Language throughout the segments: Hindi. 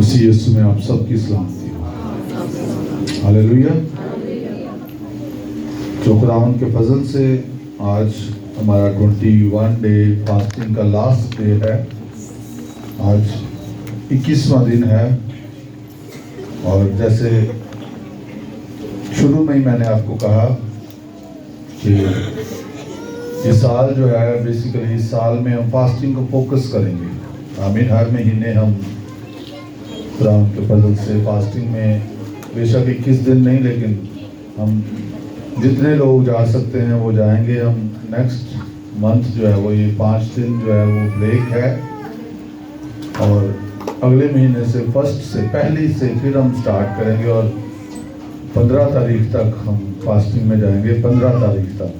उसी यीशु में आप सबकी सलामती हो। हालेलुया। जो खुदावंद के फजल से आज हमारा 21 डे फास्टिंग का लास्ट डे है। आज 21वां दिन है और जैसे शुरू में ही मैंने आपको कहा कि ये साल जो है बेसिकली इस साल में हम फास्टिंग को फोकस करेंगे। आमीन। हर महीने हम खुदावंद के फजल से फास्टिंग में बेशक 21 दिन नहीं, लेकिन हम जितने लोग जा सकते हैं वो जाएंगे। हम नेक्स्ट मंथ जो है वो ये 5 दिन जो है वो ब्रेक है और अगले महीने से पहली से फिर हम स्टार्ट करेंगे और 15 तारीख तक हम फास्टिंग में जाएंगे। 15 तारीख तक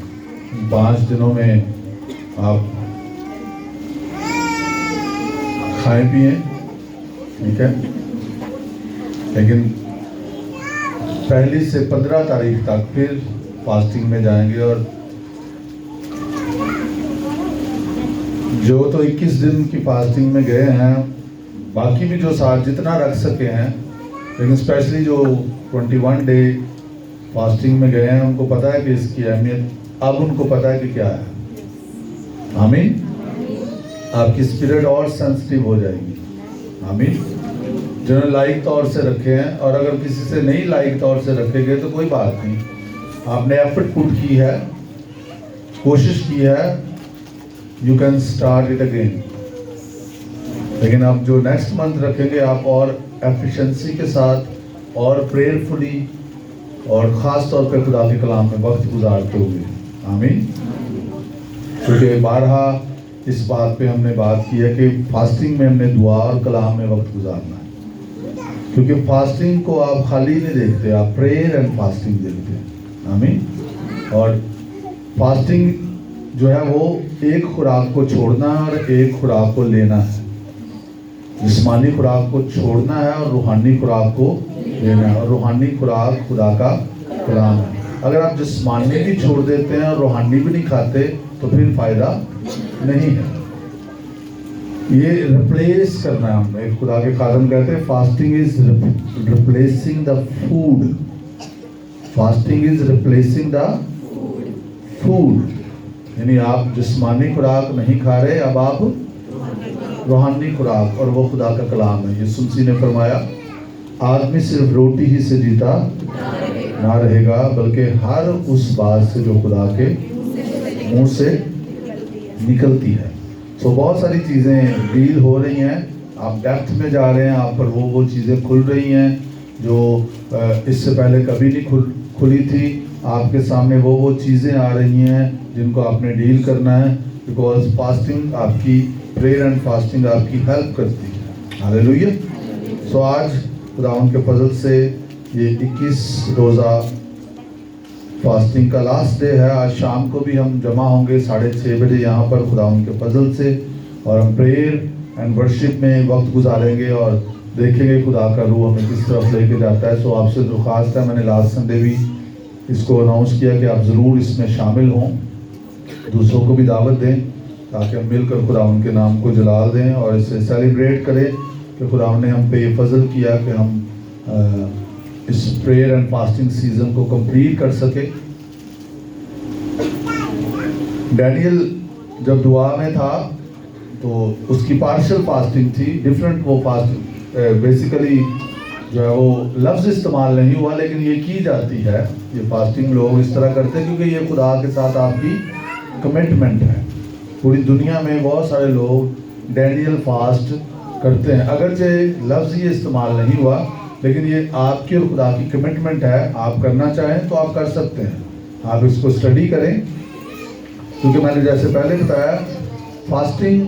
5 दिनों में आप खाएं पिए, ठीक है, लेकिन पहली से 15 तारीख तक फिर फास्टिंग में जाएंगे। और जो तो 21 दिन की फास्टिंग में गए हैं, बाकी भी जो साथ जितना रख सके हैं, लेकिन स्पेशली जो 21 डे फास्टिंग में गए हैं उनको पता है कि इसकी अहमियत अब उनको पता है कि क्या है। आमीन। आपकी स्पिरिट और सेंसिटिव हो जाएगी। आमीन। जिन्होंने लाइक तौर से रखे हैं, और अगर किसी से नहीं लाइक तौर से रखे गए तो कोई बात नहीं, आपने एफर्ट पुट की है, कोशिश की है, you can start it again. लेकिन आप जो नेक्स्ट मंथ रखेंगे आप और एफिशिएंसी के साथ और प्रेयरफुली और ख़ास तौर पे खुदा के कलाम में वक्त गुजारते हुए। आमीन। क्योंकि बारहा इस बात पे हमने बात की है कि फास्टिंग में हमने दुआ और कलाम में वक्त गुजारना है। क्योंकि फास्टिंग को आप खाली नहीं देखते, आप प्रेयर एंड फास्टिंग देखते हैं। आमीन। और फास्टिंग जो है वो एक खुराक को छोड़ना और एक खुराक को लेना है। जिस्मानी खुराक को छोड़ना है और रूहानी खुराक को लेना है। और रूहानी खुराक खुदा का कलाम है। अगर आप जिस्मानी भी छोड़ देते हैं और रूहानी भी नहीं खाते तो फिर फायदा नहीं है। ये रिप्लेस करना है हमें। खुदा के खादम कहते हैं fasting is replacing the food. Fasting is replacing the food. यानी आप जिस्मानी खुराक नहीं खा रहे, अब आप रूहानी खुराक, और वो खुदा का कलाम है। यीशु मसीह ने फरमाया आदमी सिर्फ रोटी ही से जीता ना रहेगा, बल्कि हर उस बात से जो खुदा के मुंह से निकलती है। तो बहुत सारी चीज़ें डील हो रही हैं, आप डेप्थ में जा रहे हैं, आप पर वो चीज़ें खुल रही हैं जो इससे पहले कभी नहीं खुली थी। आपके सामने वो चीज़ें आ रही हैं जिनको आपने डील करना है। बिकॉज फास्टिंग आपकी प्रेयर एंड फास्टिंग आपकी हेल्प करती है। हालेलुया। सो आज खुदावंद के फजल से ये 21 रोज़ा फास्टिंग का लास्ट डे है। आज शाम को भी हम जमा होंगे 6:30 बजे यहाँ पर खुदावंद के फजल से, और हम प्रेयर एंड वर्शिप में वक्त गुजारेंगे और देखेंगे खुदा का रूह हमें किस तरफ लेके जाता है। सो आपसे दरख्वास्त है, मैंने लास्ट संडे भी इसको अनाउंस किया कि आप ज़रूर इसमें शामिल हों, दूसरों को भी दावत दें, ताकि हम मिलकर खुदावंद के नाम को जलाल दें और इसे सेलिब्रेट करें कि खुदावंद ने हम पे ये फजल किया कि हम इस प्रेयर एंड फास्टिंग सीजन को कंप्लीट कर सके। डैनियल जब दुआ में था तो उसकी पार्शियल फास्टिंग थी, डिफरेंट वो फास्टिंग बेसिकली जो है वो लफ्ज़ इस्तेमाल नहीं हुआ, लेकिन ये की जाती है। ये फास्टिंग लोग इस तरह करते हैं क्योंकि ये खुदा के साथ आपकी कमिटमेंट है। पूरी दुनिया में बहुत सारे लोग डैनियल फास्ट करते हैं, अगरचे लफ्ज़ ये इस्तेमाल नहीं हुआ, लेकिन ये आपकी और खुदा की कमिटमेंट है। आप करना चाहें तो आप कर सकते हैं, आप इसको स्टडी करें। क्योंकि मैंने जैसे पहले बताया फास्टिंग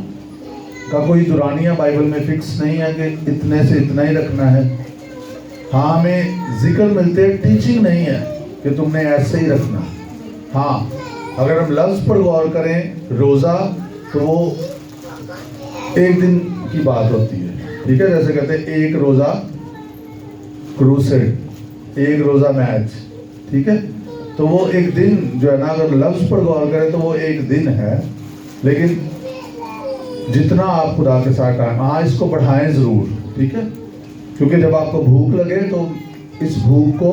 का कोई दुरानिया बाइबल में फिक्स नहीं है कि इतने से इतना ही रखना है। हाँ, हमें जिक्र मिलते हैं, टीचिंग नहीं है कि तुमने ऐसे ही रखना। हाँ, अगर हम लफ्ज़ पर गौर करें रोज़ा, तो वो एक दिन की बात होती है, ठीक है। जैसे कहते हैं एक रोज़ा क्रूसेड, एक रोज़ा मैच, ठीक है। तो वो एक दिन जो है ना, अगर लफ्ज़ पर गौर करें तो वो एक दिन है, लेकिन जितना आप खुदा के साथ आए, हाँ इसको बढ़ाएं ज़रूर, ठीक है। क्योंकि जब आपको भूख लगे तो इस भूख को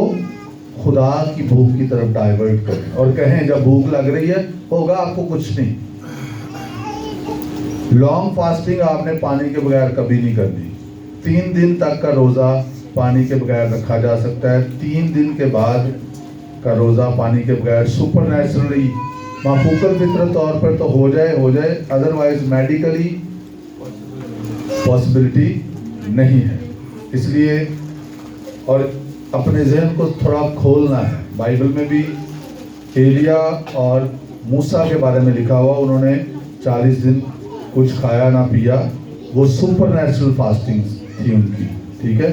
खुदा की भूख की तरफ डाइवर्ट करें और कहें जब भूख लग रही है होगा आपको कुछ नहीं। लॉन्ग फास्टिंग आपने पानी के बगैर कभी नहीं करनी। 3 दिन तक का रोज़ा पानी के बगैर रखा जा सकता है। 3 दिन के बाद का रोज़ा पानी के बगैर सुपर नेचुरली माफूकल फितरत तौर पर तो हो जाए, अदरवाइज मेडिकली पॉसिबिलिटी नहीं है। इसलिए और अपने जहन को थोड़ा खोलना है। बाइबल में भी एलिया और मूसा के बारे में लिखा हुआ, उन्होंने 40 दिन कुछ खाया ना पिया। वो सुपर नेचुरल फास्टिंग थी उनकी, ठीक है।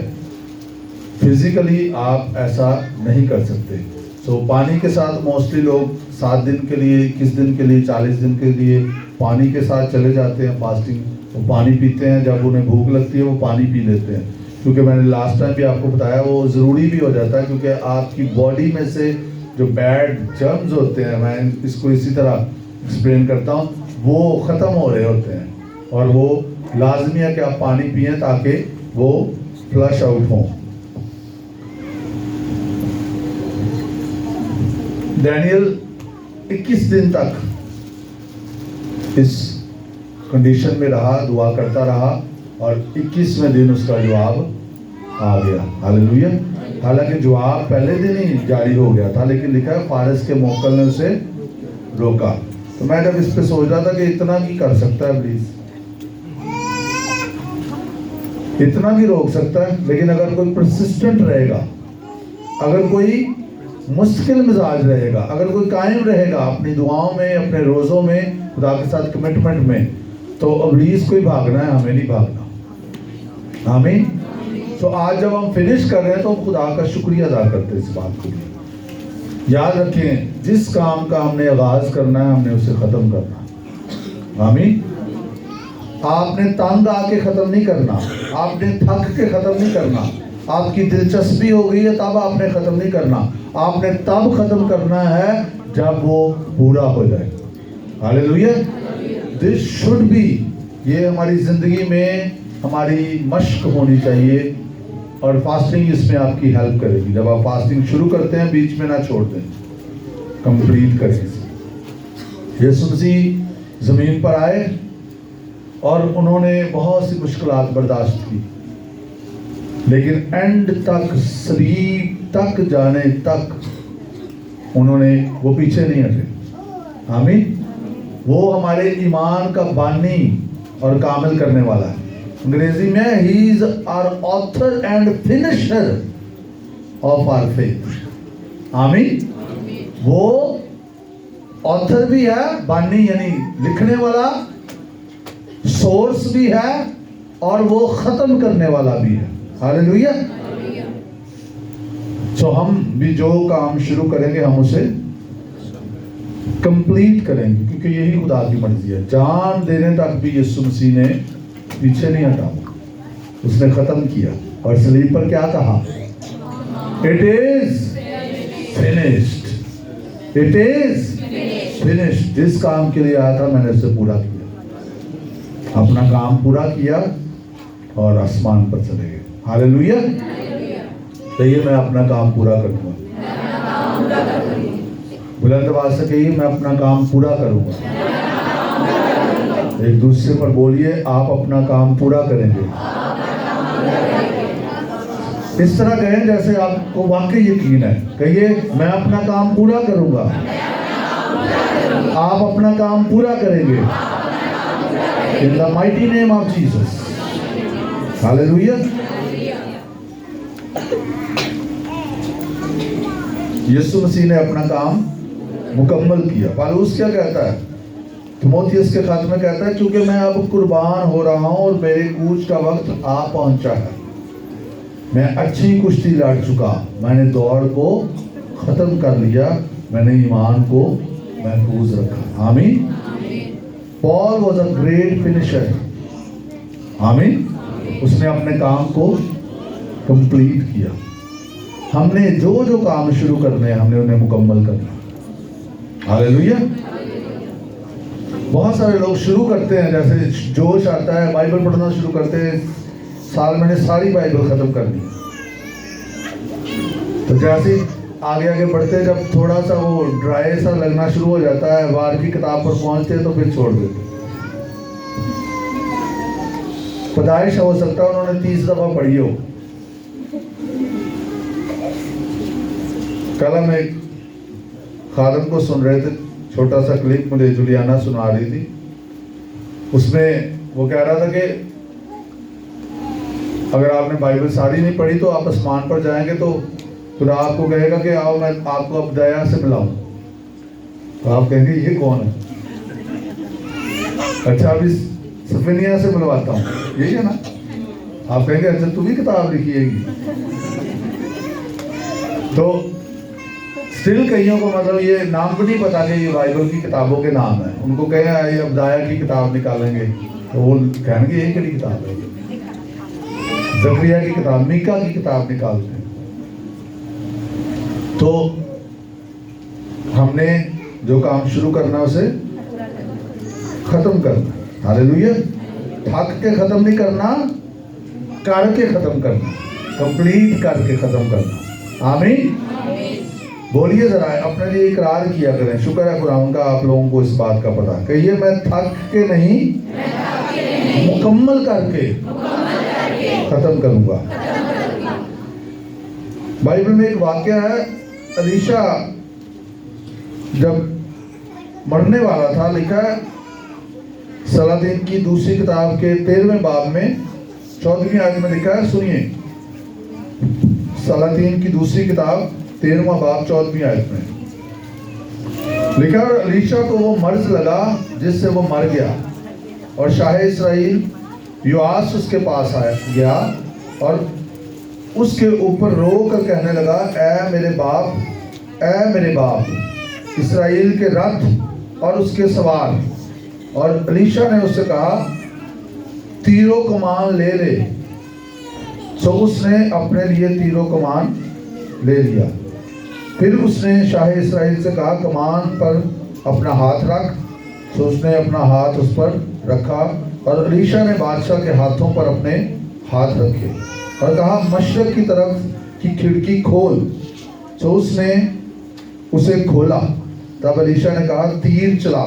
फिजिकली आप ऐसा नहीं कर सकते। तो पानी के साथ मोस्टली लोग 7 दिन के लिए, 21 दिन के लिए, 40 दिन के लिए पानी के साथ चले जाते हैं फास्टिंग। वो पानी पीते हैं, जब उन्हें भूख लगती है वो पानी पी लेते हैं, क्योंकि मैंने लास्ट टाइम भी आपको बताया वो ज़रूरी भी हो जाता है, क्योंकि आपकी बॉडी में से जो बैड जर्म्स होते हैं, मैं इसको इसी तरह एक्सप्लेन करता हूँ, वो ख़त्म हो रहे होते हैं और वो लाजमी है कि आप पानी पिएँ ताकि वो फ्लश आउट हों। डैनियल 21 दिन तक इस कंडीशन में रहा, दुआ करता रहा और 21वें दिन उसका जवाब आ गया। हालेलुया। हालांकि जवाब पहले दिन ही जारी हो गया था, लेकिन लिखा है फारस के मोक्कल ने उसे रोका। तो मैं जब इस पे सोच रहा था कि इतना की कर सकता है प्लीज, इतना की रोक सकता है, लेकिन अगर कोई परसिस्टेंट रहेगा, अगर कोई मुश्किल मिजाज रहेगा, अगर कोई कायम रहेगा अपनी दुआओं में, अपने रोज़ों में, खुदा के साथ कमिटमेंट में, तो इब्लीस को ही भागना है, हमें नहीं भागना। आमीन। तो आज जब हम फिनिश कर रहे हैं तो हम खुदा का शुक्रिया अदा करते हैं इस बात के लिए। याद रखें, जिस काम का हमने आगाज करना है हमने उसे ख़त्म करना है। आमीन। आपने तंग आके ख़त्म नहीं करना, आपने थक के ख़त्म नहीं करना, आपकी दिलचस्पी हो गई है तब आपने ख़त्म नहीं करना, आपने तब ख़त्म करना है जब वो पूरा हो जाए। हालेलुया। दिस शुड बी, ये हमारी ज़िंदगी में हमारी मश्क होनी चाहिए और फास्टिंग इसमें आपकी हेल्प करेगी। जब आप फास्टिंग शुरू करते हैं बीच में ना छोड़ दें, कंप्लीट करें। यीशु मसीह ज़मीन पर आए और उन्होंने बहुत सी मुश्किलात बर्दाश्त की, लेकिन एंड तक, सलीब तक जाने तक उन्होंने, वो पीछे नहीं हटे। आमीन। वो हमारे ईमान का बानी और कामिल करने वाला है। अंग्रेजी में he is our author and finisher of our faith. आमीन। वो ऑथर भी है, बानी यानी लिखने वाला, सोर्स भी है और वो खत्म करने वाला भी है। हालेलुया। तो हम भी जो काम शुरू करेंगे हम उसे कंप्लीट करेंगे, क्योंकि यही खुदा की मर्जी है। जान देने तक भी यीशु मसीह ने पीछे नहीं हटा, उसने खत्म किया और सलीब पर क्या कहा? It is finished, it is finished. जिस काम के लिए आया था मैंने उसे पूरा किया, अपना काम पूरा किया और आसमान पर चले गए। हालेलुया। तो ये मैं अपना काम पूरा करूंगा। बुलंद आवाज से कहिए, मैं अपना काम पूरा करूंगा। एक दूसरे पर बोलिए, आप अपना काम पूरा करेंगे। इस तरह कहें जैसे आपको वाकई यकीन है। कहिए, मैं अपना काम पूरा करूंगा। आप अपना काम पूरा करेंगे। In the mighty name of Jesus. Hallelujah. Yeshu Masih ने अपना काम मुकम्मल किया। पौलुस क्या कहता है तीमुथियुस के खत में? कहता है, क्योंकि मैं अब कुर्बान हो रहा हूं और मेरे कूच का वक्त आ पहुंचा है। मैं अच्छी कुश्ती लड़ चुका, मैंने दौड़ को खत्म कर लिया, मैंने ईमान को महफूज रखा। आमीन। Paul was a great finisher. आमीन। उसने अपने काम को कंप्लीट किया। हमने जो जो काम शुरू करने हैं हमने उन्हें मुकम्मल करना। हालेलुया। बहुत सारे लोग शुरू करते हैं, जैसे जोश आता है, बाइबल पढ़ना शुरू करते हैं, साल मैंने सारी बाइबल ख़त्म कर दी। तो जैसे आगे आगे बढ़ते जब थोड़ा सा वो ड्राई सा लगना शुरू हो जाता है, वार की किताब पर पहुंचते हैं तो फिर छोड़ देते। पैदाइश हो सकता है उन्होंने 30 दफा पढ़ी हो। कल हम एक खादम को सुन रहे थे, छोटा सा क्लिप मुझे जुलियाना सुना रही थी। उसमें वो कह रहा था कि अगर आपने बाइबल सारी नहीं पढ़ी तो आप आसमान पर जाएंगे तो खुदा आपको कहेगा कि आओ मैं आपको अब दया से मिलाऊं। तो आप कहेंगे ये कौन है? अच्छा अभी सफिनिया से मिलवाता हूँ, यही है ना? आप कहेंगे अच्छा तू भी किताब लिखी है। तो स्टिल कईयों को मतलब ये नाम भी नहीं पता कि ये बाइबल की किताबों के नाम है। उनको कहें ये अब्दाया की किताब निकालेंगे तो वो कहेंगे ये क्या किताब है? ज़करिया की किताब, मीका की किताब निकालते हैं। तो हमने जो काम शुरू करना उसे खत्म करना। हालेलुया। थक के खत्म नहीं करना, करके खत्म करना, कंप्लीट करके खत्म करना। आमीन। बोलिए जरा, अपने लिए इकरार किया करें। शुक्र है खुदावंद का आप लोगों को इस बात का पता। कहिए मैं थक के नहीं, मुकम्मल करके खत्म करूंगा। बाइबल में एक वाक्य है, अलीशा जब मरने वाला था, लिखा है सलातीन की दूसरी किताब के 13वें बाब में 14वीं आयत में लिखा है, सुनिए। सलातीन की दूसरी किताब 13वां बाब 14वीं आयत में लिखा है, अलीशा को वो मर्ज लगा जिससे वो मर गया, और शाह इस्राएल योआस उसके पास आया गया और उसके ऊपर रो कर कहने लगा, ऐ मेरे बाप, ऐ मेरे बाप, इस्राएल के रथ और उसके सवार। और अलीशा ने उससे कहा, तीरों कमान ले ले। सो उसने अपने लिए तीरों कमान ले लिया। फिर उसने शाह इस्राएल से कहा, कमान पर अपना हाथ रख। सो उसने अपना हाथ उस पर रखा और अलीशा ने बादशाह के हाथों पर अपने हाथ रखे और कहा, मशरक की तरफ की खिड़की खोल। सो उसने उसे खोला। तब अलीशा ने कहा, तीर चला।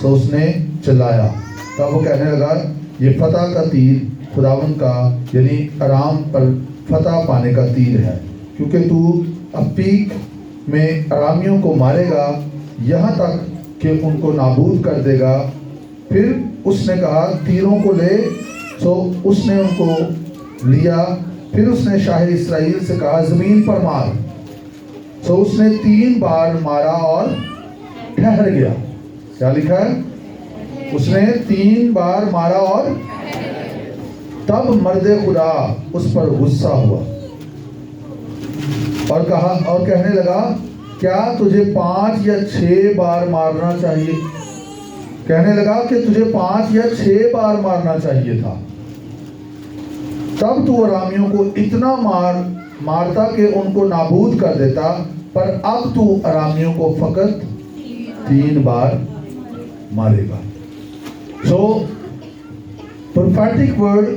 सो उसने चलाया। तब वो कहने लगा, ये फतह का तीर खुदावंद का यानी आराम पर फतह पाने का तीर है, क्योंकि तू अफीक में अरामियों को मारेगा यहाँ तक कि उनको नाबूद कर देगा। फिर उसने कहा, तीरों को ले। सो उसने उनको लिया। फिर उसने शाह इस्राएल से कहा, ज़मीन पर मार। सो उसने 3 बार मारा और ठहर गया। क्या लिखा है? उसने 3 बार मारा और तब मर्दे खुदा उस पर गुस्सा हुआ और कहा और कहने लगा, क्या तुझे 5 या 6 बार मारना चाहिए? कहने लगा कि तुझे 5 या 6 बार मारना चाहिए था। तब तू अरामियों को इतना मारता कि उनको नाबूद कर देता, पर अब तू अरामियों को फकत 3 बार मारेगा। सो प्रोफेटिक वर्ड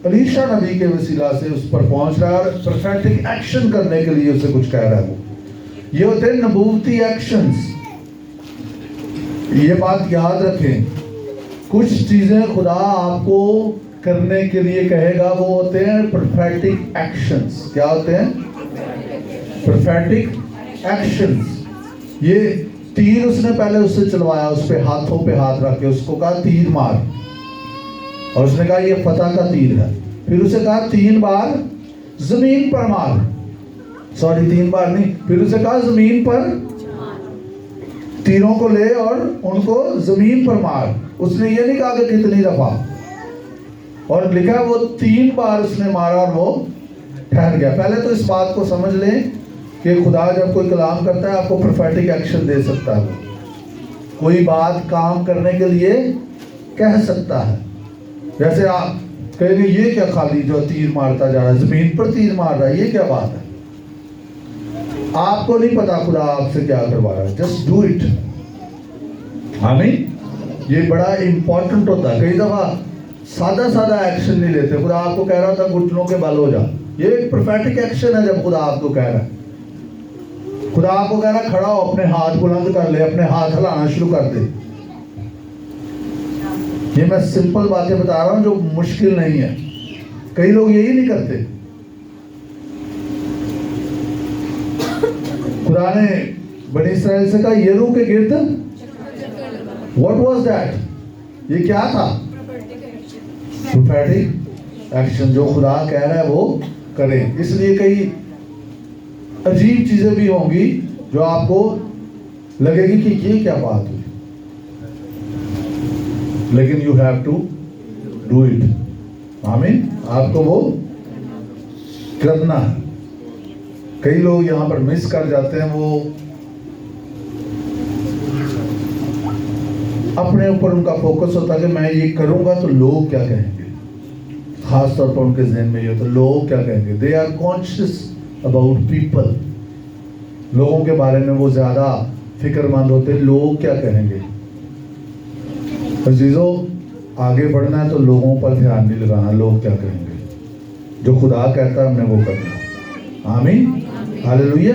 अलीशा नबी के वसीला से उस पर पहुंच रहा है और प्रोफेटिक एक्शन करने के लिए उसे कुछ कह रहा है। वो ये होते हैं नबूवती एक्शंस। ये बात याद रखें, कुछ चीजें खुदा आपको करने के लिए कहेगा, वो होते हैं प्रोफेटिक एक्शंस। क्या होते हैं? Prophetic actions. ये तीर उसने पहले उससे चलवाया, उस पे हाथों पे हाथ रख के उसको कहा, तीर मार। और उसने कहा, ये फतह का तीर है। फिर उसे कहा, 3 बार जमीन पर मार। सॉरी, 3 बार नहीं, फिर उसे कहा, जमीन पर तीरों को ले और उनको जमीन पर मार। उसने ये नहीं कहा कि कितनी दफा। और लिखा वो 3 बार उसने मारा और वो ठहर गया। पहले तो इस बात को समझ लें कि खुदा जब कोई कलाम करता है आपको प्रोफेटिक एक्शन दे सकता है। कोई बात काम करने के लिए कह सकता है। जैसे आप कहेंगे, ये क्या खाली जो तीर मारता जा रहा है, जमीन पर तीर मार रहा है, ये क्या बात है? आपको नहीं पता खुदा आपसे क्या करवा रहा है। Just do it. आमीन। ये बड़ा इंपॉर्टेंट होता है। कई दफा सादा सादा एक्शन नहीं लेते। खुदा आपको कह रहा था घुटनों के बल हो जा, ये एक प्रोफेटिक एक्शन है। जब खुदा आपको कह रहा है, खुदा आपको कह रहा है खड़ा हो, अपने हाथ बुलंद कर ले, अपने हाथ हिलाना शुरू कर दे। ये मैं सिंपल बातें बता रहा हूं जो मुश्किल नहीं है। कई लोग यही नहीं करते। खुदा ने बनी इस्राएल से कहा यरू के गिर्द, व्हाट वाज दैट? ये क्या था? Prophetic action. जो खुदा कह रहा है वो करें। इसलिए कई अजीब चीजें भी होंगी जो आपको लगेगी कि ये क्या बात हुई, लेकिन you have to do it. आमीन। आपको वो करना है। कई लोग यहां पर मिस कर जाते हैं। वो अपने ऊपर उनका फोकस होता है कि मैं ये करूंगा तो लोग क्या कहेंगे। खास तौर पर उनके ज़हन में ये होता है लोग क्या कहेंगे। They are conscious about people. लोगों के बारे में वो ज्यादा फिक्रमंद होते हैं, लोग क्या कहेंगे। अजीजों, आगे बढ़ना है तो लोगों पर ध्यान नहीं लगाना, लोग क्या कहेंगे। जो खुदा कहता है हमने वो करना। आमीन, हालेलुया।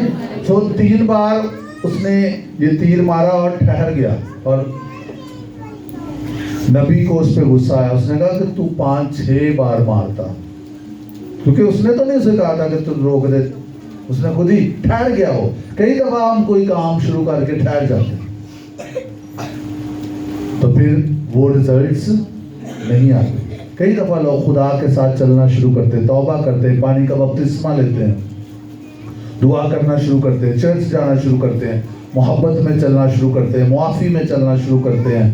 तो 3 बार उसने ये तीर मारा और ठहर गया, और नबी को उस पर गुस्सा आया। उसने कहा कि तू 5-6 बार मारता, क्योंकि उसने तो नहीं उसे कहा था कि तू रोक दे, उसने खुद ही ठहर गया हो। कई दफा हम कोई काम शुरू करके ठहर जाते तो फिर वो रिजल्ट्स नहीं आते। कई दफा लोग खुदा के साथ चलना शुरू करते, तौबा करते, पानी का बपतिस्मा लेते हैं, दुआ करना शुरू करते हैं, चर्च जाना शुरू करते हैं, मोहब्बत में चलना शुरू करते हैं, मुआफ़ी में चलना शुरू करते हैं,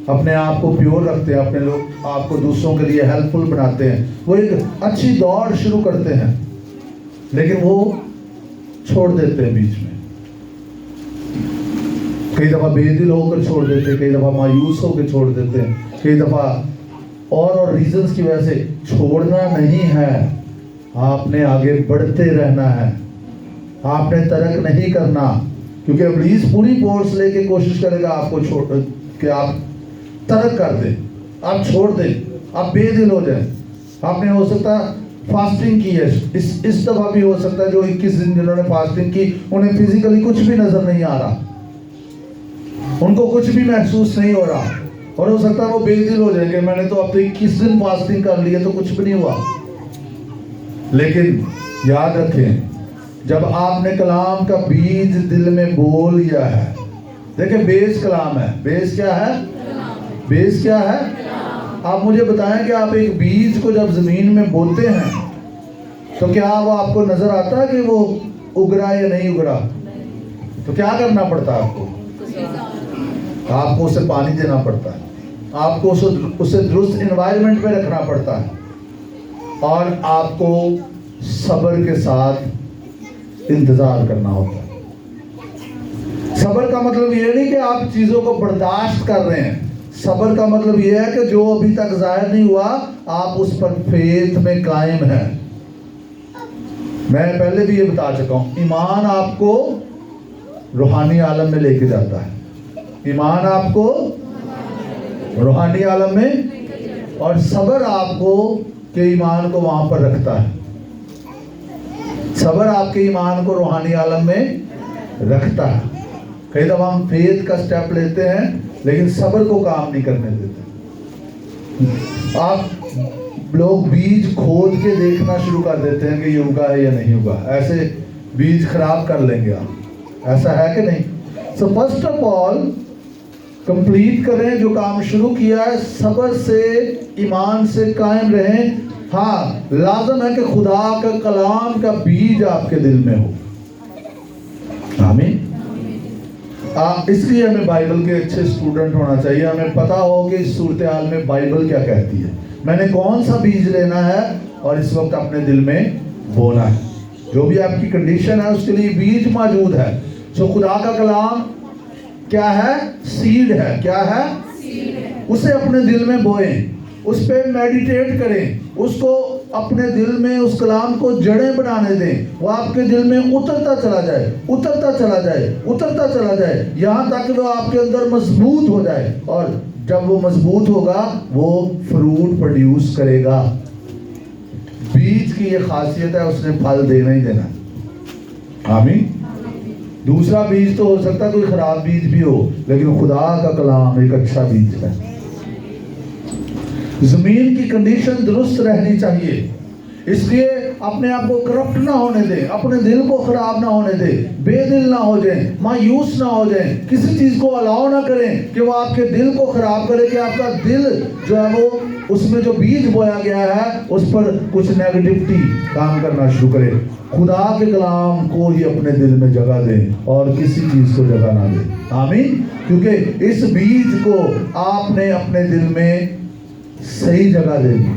अपने आप को प्योर रखते हैं, अपने लोग आपको दूसरों के लिए हेल्पफुल बनाते हैं। वो एक अच्छी दौड़ शुरू करते हैं, लेकिन वो छोड़ देते हैं बीच में। कई दफा बेदिल होकर छोड़ देते हैं, कई दफा मायूस होकर छोड़ देते हैं, कई दफा और रीजंस की वजह से। छोड़ना नहीं है, आपने आगे बढ़ते रहना है, आपने तर्क नहीं करना। क्योंकि इब्लीस पूरी फोर्स लेके कोशिश करेगा आपको छोड़ कि आप तर्क कर दे, आप छोड़ दे, आप बेदिल हो जाए। आपने हो सकता फास्टिंग की है, इस दफा भी हो सकता है जो 21 दिन जिन्होंने फास्टिंग की उन्हें फिजिकली कुछ भी नजर नहीं आ रहा, उनको कुछ भी महसूस नहीं हो रहा, और हो सकता है वो बेदिल हो जाएंगे। मैंने तो अब तो 21 दिन फास्टिंग कर लिया तो कुछ भी नहीं हुआ। लेकिन याद रखें, जब आपने कलाम का बीज दिल में बो लिया है, देखिए बेस कलाम है। बेस क्या है? बेस क्या है? आप मुझे बताएं कि आप एक बीज को जब जमीन में बोते हैं तो क्या वो आपको नजर आता है कि वो उग रहा है या नहीं उग रहा? तो क्या करना पड़ता है आपको उसे पानी देना पड़ता है, आपको उसे दुरुस्त एनवायरनमेंट में रखना पड़ता है, और आपको सब्र के साथ इंतजार करना होता है। सब्र का मतलब ये नहीं कि आप चीजों को बर्दाश्त कर रहे हैं। सब्र का मतलब ये है कि जो अभी तक जाहिर नहीं हुआ आप उस पर फेथ में कायम हैं। मैं पहले भी ये बता चुका हूं, ईमान आपको रूहानी आलम में लेके जाता है। ईमान आपको रूहानी आलम में, और सब्र आपको के ईमान को वहां पर रखता है। सब्र आपके ईमान को रूहानी आलम में रखता है। कई दफा हम फेथ का स्टेप लेते हैं लेकिन सब्र को काम नहीं करने देते। आप लोग बीज खोद के देखना शुरू कर देते हैं कि ये उगा है या नहीं उगा, ऐसे बीज खराब कर लेंगे आप। ऐसा है कि नहीं? So first of all complete करें जो काम शुरू किया है, सब्र से, ईमान से कायम रहें। हाँ, लाजम है कि खुदा का कलाम का बीज आपके दिल में हो। आमीन। इसलिए हमें बाइबल के अच्छे स्टूडेंट होना चाहिए। हमें पता हो कि इस सूरत हाल में बाइबल क्या कहती है, मैंने कौन सा बीज लेना है और इस वक्त अपने दिल में बोना है। जो भी आपकी कंडीशन है उसके लिए बीज मौजूद है। सो खुदा का कलाम क्या है? सीड है। क्या है? सीड है। उसे अपने दिल में बोएं, उस पर मेडिटेट करें, उसको अपने दिल में उस कलाम को जड़ें बनाने दें। वो आपके दिल में उतरता चला जाए, उतरता चला जाए, उतरता चला जाए, यहाँ तक वो आपके अंदर मजबूत हो जाए और जब वो मजबूत होगा वो फ्रूट प्रोड्यूस करेगा। बीज की ये खासियत है, उसने फल देना ही देना। आमीन। दूसरा बीज तो हो सकता है कोई खराब बीज भी हो, लेकिन खुदा का कलाम एक अच्छा बीज है। जमीन की कंडीशन दुरुस्त रहनी चाहिए, इसलिए अपने आप को करप्ट ना होने दे, अपने दिल को खराब ना होने दे, बेदिल ना हो जाए, मायूस ना हो जाए, किसी चीज को अलाउ ना करें कि वो आपके दिल को खराब करे, कि आपका दिल जो है वो उसमें जो बीज बोया गया है उस पर कुछ नेगेटिविटी काम करना शुरू करे। खुदा के कलाम को ही अपने दिल में जगह दें और किसी चीज को जगह ना दें। आमीन। क्योंकि इस बीज को आपने अपने दिल में सही जगह देनी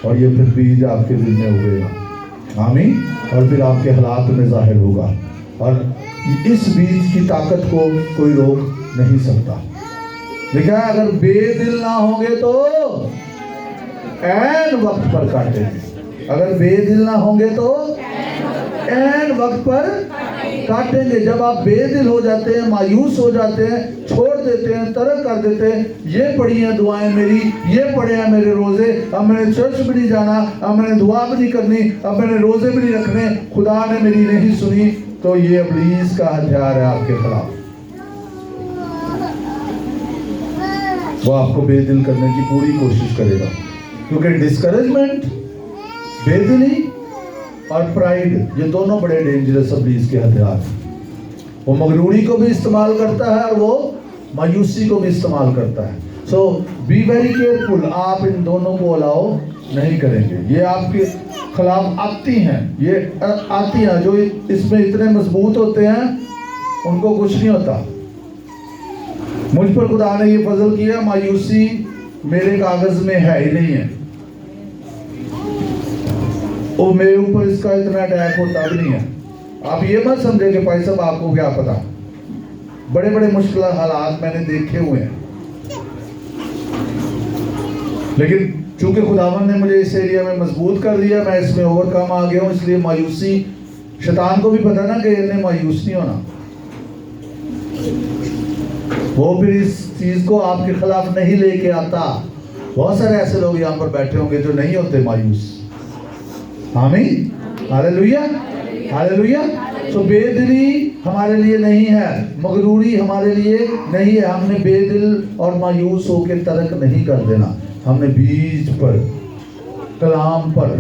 और ये फिर बीज आपके दिल में उगेगा। आमीन। और फिर आपके हालात में जाहिर होगा, और इस बीज की ताकत को कोई रोक नहीं सकता। देखा, अगर बेदिल ना होंगे तो ऐन वक्त पर काटेंगे, अगर बेदिल ना होंगे तो ऐन वक्त पर काटेंगे। जब आप बेदिल हो जाते हैं, मायूस हो जाते हैं, छोड़ देते हैं, तरक कर देते हैं, ये पढ़ी हैं दुआएं मेरी, ये पढ़े हैं मेरे रोजे, अब मैंने चर्च भी नहीं जाना, अब मैंने दुआ भी नहीं करनी, अब मैंने रोजे भी नहीं रखने, खुदा ने मेरी नहीं सुनी, तो ये इब्लीस का हथियार है आपके खिलाफ। वो आपको बेदिल करने की पूरी कोशिश करेगा, क्योंकि डिस्करेजमेंट, बेदिली और प्राइड, ये दोनों बड़े डेंजरस इब्लीस के हथियार हैं। वो मगरूरी को भी इस्तेमाल करता है और वो मायूसी को भी इस्तेमाल करता है। सो बी वेरी केयरफुल, आप इन दोनों को अलाउ नहीं करेंगे। ये आपके खिलाफ आती हैं, ये आती हैं, जो इसमें इतने मजबूत होते हैं उनको कुछ नहीं होता। मुझ पर खुदा ने ये फजल किया, मायूसी मेरे कागज में है ही नहीं है, और मेरे ऊपर इसका इतना अटैक होता भी नहीं है। आप ये मत समझे कि भाई साहब आपको क्या पता, बड़े बड़े मुश्किल हालात मैंने देखे हुए हैं, लेकिन चूंकि खुदावन ने मुझे इस एरिया में मजबूत कर दिया, मैं इसमें ओवरकम आ गया हूँ। इसलिए मायूसी, शैतान को भी पता ना कि इन्हें मायूस नहीं होना, वो फिर इस चीज को आपके खिलाफ नहीं लेके आता। बहुत सारे ऐसे लोग यहाँ पर बैठे होंगे जो नहीं होते मायूस। आमीन, हालेलुया, हालेलुया। तो बेदिली हमारे लिए नहीं है, मगरूरी हमारे लिए नहीं है। हमने बेदिल और मायूस होकर तर्क नहीं कर देना, हमने बीज पर, कलाम पर,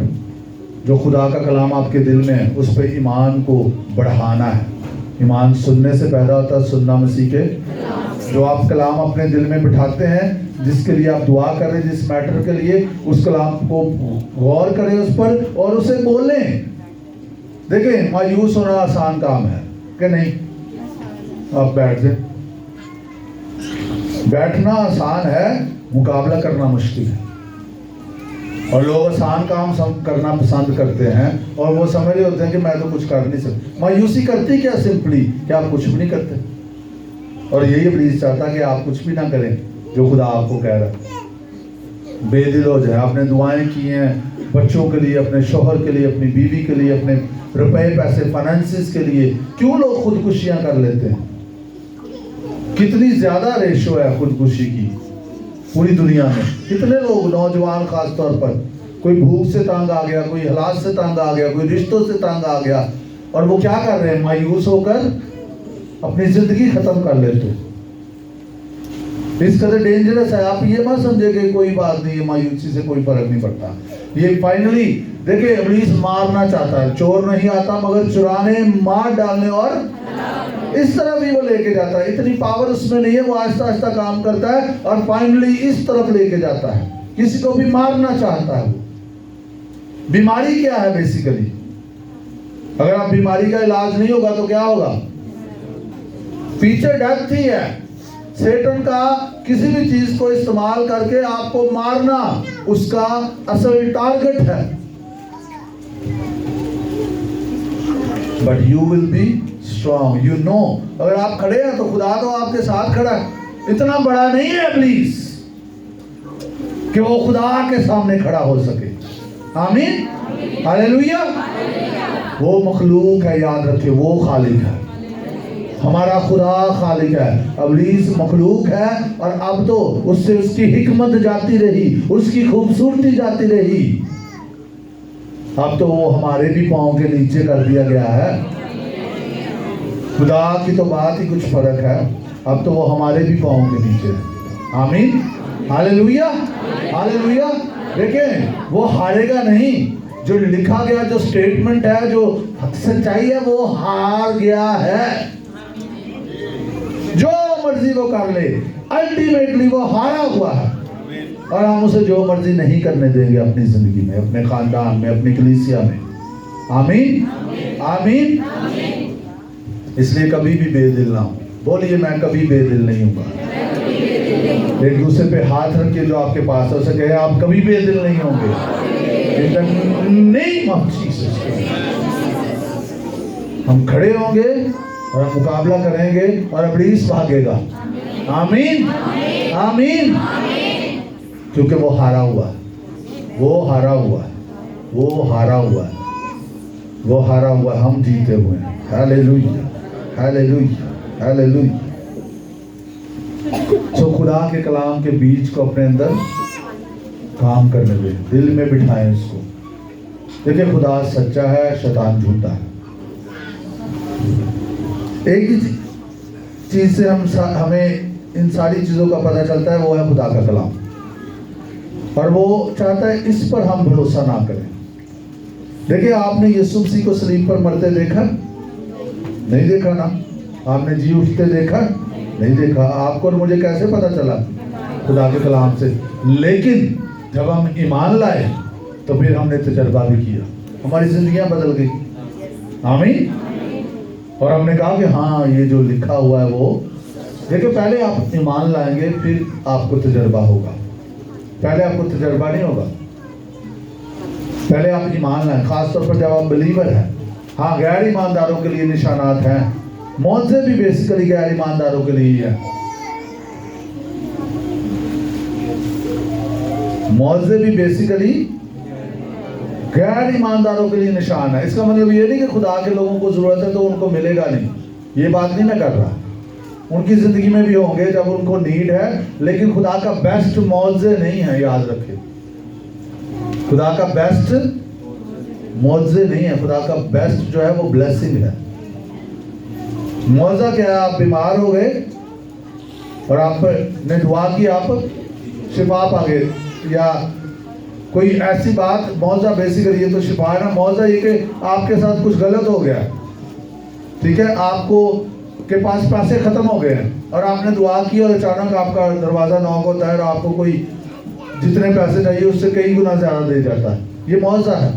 जो खुदा का कलाम आपके दिल में है, उस पर ईमान को बढ़ाना है। ईमान सुनने से पैदा होता है, सुनना मसीह के। जो आप कलाम अपने दिल में बिठाते हैं, जिसके लिए आप दुआ करें, जिस मैटर के लिए, उस कलाम को गौर करें उस पर और उसे बोलें। देखें, मायूस होना आसान काम है कि नहीं? आप बैठ जाए, बैठना आसान है, मुकाबला करना मुश्किल है। और लोग आसान काम करना पसंद करते हैं और वो समझ रहे होते हैं कि मैं तो कुछ कर नहीं सकता। मायूसी करती क्या? सिंपली कि आप कुछ भी नहीं करते, और यही इब्लीस चाहता कि आप कुछ भी ना करें जो खुदा आपको कह रहा है। बेदिल हो जाए। आपने दुआएं की हैं बच्चों के लिए, अपने शोहर के लिए, अपनी बीवी के लिए, अपने रुपए पैसे फाइनेंसिस के लिए। क्यों लोग खुदकुशियां कर लेते हैं? कितनी ज्यादा रेशो है खुदकुशी की पूरी दुनिया में। कितने लोग, नौजवान खास तौर पर, कोई भूख से तंग आ गया, कोई हालात से तंग आ गया, कोई रिश्तों से तंग आ गया, और वो क्या कर रहे हैं? मायूस होकर अपनी जिंदगी खत्म कर लेते। इस कदर डेंजरस है। आप ये मत समझे कि कोई बात नहीं है, मायूसी से कोई फर्क नहीं पड़ता। ये फाइनली देखिए, इब्लीस मारना चाहता है। चोर नहीं आता मगर चुराने, मार डालने और इस तरफ भी वो लेके जाता है। इतनी पावर उसमें नहीं है, वो आहिस्ता आहिस्ता काम करता है और फाइनली इस तरफ लेके जाता है। किसी को भी मारना चाहता है। बीमारी क्या है बेसिकली? अगर आप बीमारी का इलाज नहीं होगा तो क्या होगा? फीचर डेथ ही है। सेटन का किसी भी चीज को इस्तेमाल करके आपको मारना उसका असल टारगेट है। But you will be strong, you know. अगर आप खड़े हैं तो खुदा तो आपके साथ खड़ा है। इतना बड़ा नहीं है इब्लीस कि वो खुदा के सामने खड़ा हो सके। आमीन, हालेलुया। वो मखलूक है, याद रखिए, वो खालिक है। हमारा खुदा खालिक है, इब्लीस मखलूक है, और अब तो उससे उसकी हिकमत जाती रही, उसकी खूबसूरती जाती रही। अब तो वो हमारे भी पाँव के नीचे कर दिया गया है। खुदा की तो बात ही कुछ फर्क है, अब तो वो हमारे भी पाँव के नीचे है। आमीन, हालेलुया, हालेलुया। देखें, वो हारेगा नहीं। जो लिखा गया, जो स्टेटमेंट है, जो सच्चाई है, वो हार गया है। जो मर्जी वो कर ले, अल्टीमेटली वो हारा हुआ है, और हम उसे जो मर्जी नहीं करने देंगे अपनी जिंदगी में, अपने खानदान में, अपनी कलीसिया में। आमीन, आमीन। इसलिए कभी भी बेदिल ना हो। बोलिए, मैं कभी बेदिल नहीं हूँ। एक दूसरे पे हाथ रखिए जो आपके पास है, उसे कहे आप कभी बेदिल नहीं होंगे। In the name of Jesus। हम खड़े होंगे और हम मुकाबला करेंगे और इब्लीस भागेगा। आमीन, आमीन। क्योंकि वो हारा हुआ, वो हारा हुआ, वो हारा हुआ, वो हारा हुआ, हम जीते हुए हैं। Hallelujah, hallelujah, hallelujah. तो खुदा के कलाम के बीज को अपने अंदर काम करने दें, दिल में बिठाएं इसको। देखिए, खुदा सच्चा है, शैतान झूठा है। एक ही चीज से हमें इन सारी चीजों का पता चलता है, वो है खुदा का कलाम। और वो चाहता है इस पर हम भरोसा ना करें। देखिए, आपने यीशु मसीह को सलीब पर मरते देखा? नहीं देखा ना। आपने जी उठते देखा? नहीं देखा। आपको और मुझे कैसे पता चला? खुदा के कलाम से। लेकिन जब हम ईमान लाए तो फिर हमने तजर्बा भी किया, हमारी जिंदगियां बदल गई। आमीन। और हमने कहा कि हाँ, ये जो लिखा हुआ है वो। देखिए, पहले आप ईमान लाएंगे, फिर आपको तजर्बा होगा। पहले आपको तजर्बा नहीं होगा, पहले आप ईमान लाएं। खासतौर पर जब आप बिलीवर हैं। हाँ, गैर ईमानदारों के लिए निशानात हैं। मौजे भी बेसिकली गैर ईमानदारों के लिए है। मौजे भी बेसिकली गैर ईमानदारों के लिए निशान है। इसका मतलब ये नहीं कि खुदा के लोगों को जरूरत है तो उनको मिलेगा नहीं, ये बात नहीं मैं कर रहा। उनकी जिंदगी में भी होंगे जब उनको नीड है, लेकिन खुदा का बेस्ट मौजे नहीं है। याद रखें, खुदा का बेस्ट मौजे नहीं है। खुदा का बेस्ट जो है वो ब्लेसिंग है। मौजा क्या है? आप बीमार हो गए और आपने दुआ की, आप शिफा पा गए, या कोई ऐसी बात। मौजा बेसिकली ये तो शिफा है ना। मौजा ये कि आपके साथ कुछ गलत हो गया, ठीक है, आपको के पास पैसे खत्म हो गए हैं और आपने दुआ की और अचानक आपका दरवाजा नॉक होता है और आपको कोई जितने पैसे चाहिए उससे कई गुना ज्यादा दे जाता है। ये मौजा है।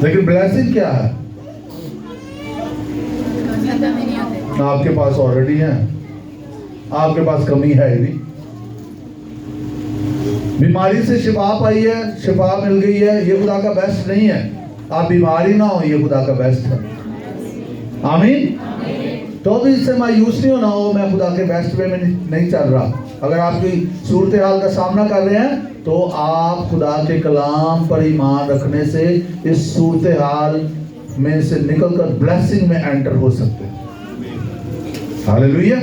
लेकिन ब्लेसिंग क्या है? आपके पास ऑलरेडी है, आपके पास कमी है ही नहीं। बीमारी से शिफा पाई है, शिफा मिल गई है, ये खुदा का बेस्ट नहीं है। आप बीमारी ना हो, ये खुदा का बेस्ट है। आमीन। तो भी इससे मायूस नहीं होना हो, मैं खुदा के बेस्ट वे में नहीं चल रहा। अगर आपकी सूरत हाल का सामना कर रहे हैं तो आप खुदा के कलाम पर ईमान रखने से इस सूरत हाल में से निकलकर ब्लेसिंग में एंटर हो सकते हैं। हालेलुया।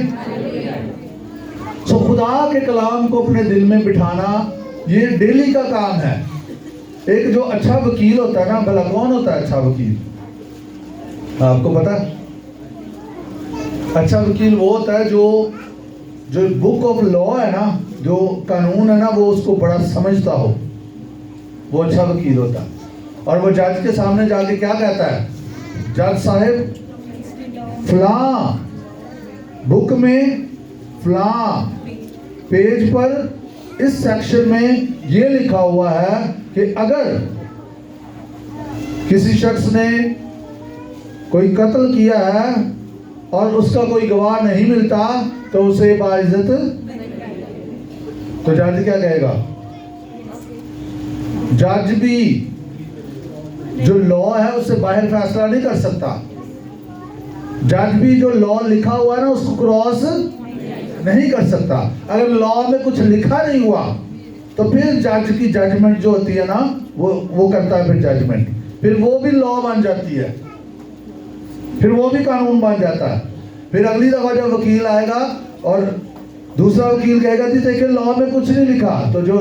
सो खुदा के कलाम को अपने दिल में बिठाना ये डेली का काम है। एक जो अच्छा वकील होता है ना, भला कौन होता है अच्छा वकील? आपको पता? अच्छा वकील वो होता है जो बुक ऑफ लॉ है ना, जो कानून है ना, वो उसको बड़ा समझता हो, वो अच्छा वकील होता है। और वो जज के सामने जाके क्या कहता है? जज साहब, फलां बुक में फलां पेज पर इस सेक्शन में ये लिखा हुआ है कि अगर किसी शख्स ने कोई कत्ल किया है और उसका कोई गवाह नहीं मिलता तो उसे बाइज्जत। तो जज क्या कहेगा? जज भी जो लॉ है उससे बाहर फैसला नहीं कर सकता। जज भी जो लॉ लिखा हुआ है ना उसको क्रॉस नहीं कर सकता। अगर लॉ में कुछ लिखा नहीं हुआ तो फिर जज की जजमेंट जो होती है ना, वो करता है फिर जजमेंट, फिर वो भी लॉ बन जाती है। फिर वो भी कानून बन जाता है। फिर अगली दफा जब वकील आएगा और दूसरा वकील कहेगा जी देखिए लॉ में कुछ नहीं लिखा, तो जो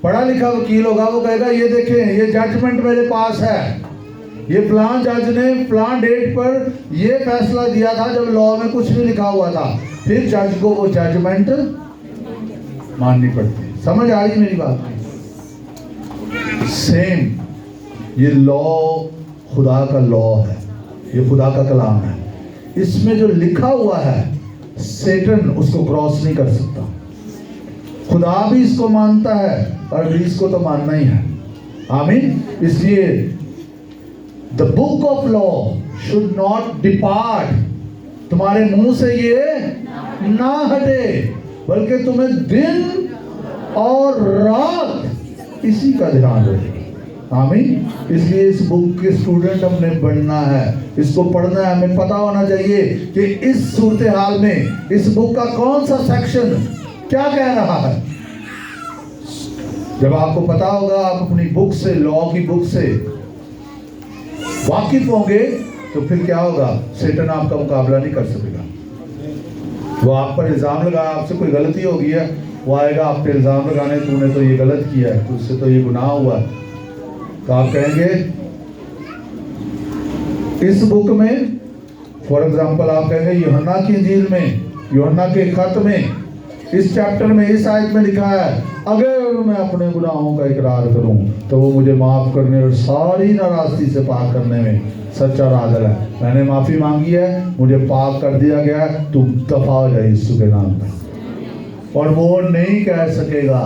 पढ़ा लिखा वकील होगा वो कहेगा ये देखें ये जजमेंट मेरे पास है, ये फलां जज ने फलां डेट पर ये फैसला दिया था जब लॉ में कुछ नहीं लिखा हुआ था। फिर जज को वो जजमेंट माननी पड़ती है। समझ आ रही मेरी बात? सेम ये लॉ खुदा का लॉ है, ये खुदा का कलाम है। इसमें जो लिखा हुआ है सेटन उसको क्रॉस नहीं कर सकता। खुदा भी इसको मानता है और इब्लीस को तो मानना ही है। आमीन। इसलिए the book of law should not depart, तुम्हारे मुंह से ये ना हटे, बल्कि तुम्हें दिन और रात इसी का ध्यान रहे। आमीन। इसलिए इस बुक के स्टूडेंट हमने बनना है, इसको पढ़ना है। हमें पता होना चाहिए कि इस सूरत हाल में इस बुक का कौन सा सेक्शन क्या कह रहा है। जब आपको पता होगा, आप अपनी बुक से, लॉ की बुक से वाकिफ होंगे, तो फिर क्या होगा, सेटन आपका मुकाबला नहीं कर सकेगा। वो आप पर इल्जाम लगाया, आपसे कोई गलती हो गई है, वो आएगा आप पे इल्जाम लगाने, तूने तो ये गलत किया है, तुझसे तो ये गुनाह हुआ। तो आप कहेंगे इस बुक में, फॉर एग्जाम्पल आप कहेंगे यूहन्ना की इंजील में, यूहन्ना के खत में, इस चैप्टर में, इस आयत में लिखा है अगर मैं अपने गुनाहों का इकरार करूं तो वो मुझे माफ करने और सारी नाराजगी से पाक करने में सच्चा रादल है। मैंने माफी मांगी है, मुझे पाक कर दिया गया है, तू दफा हो जाए यीशु के नाम में। और वो नहीं कह सकेगा,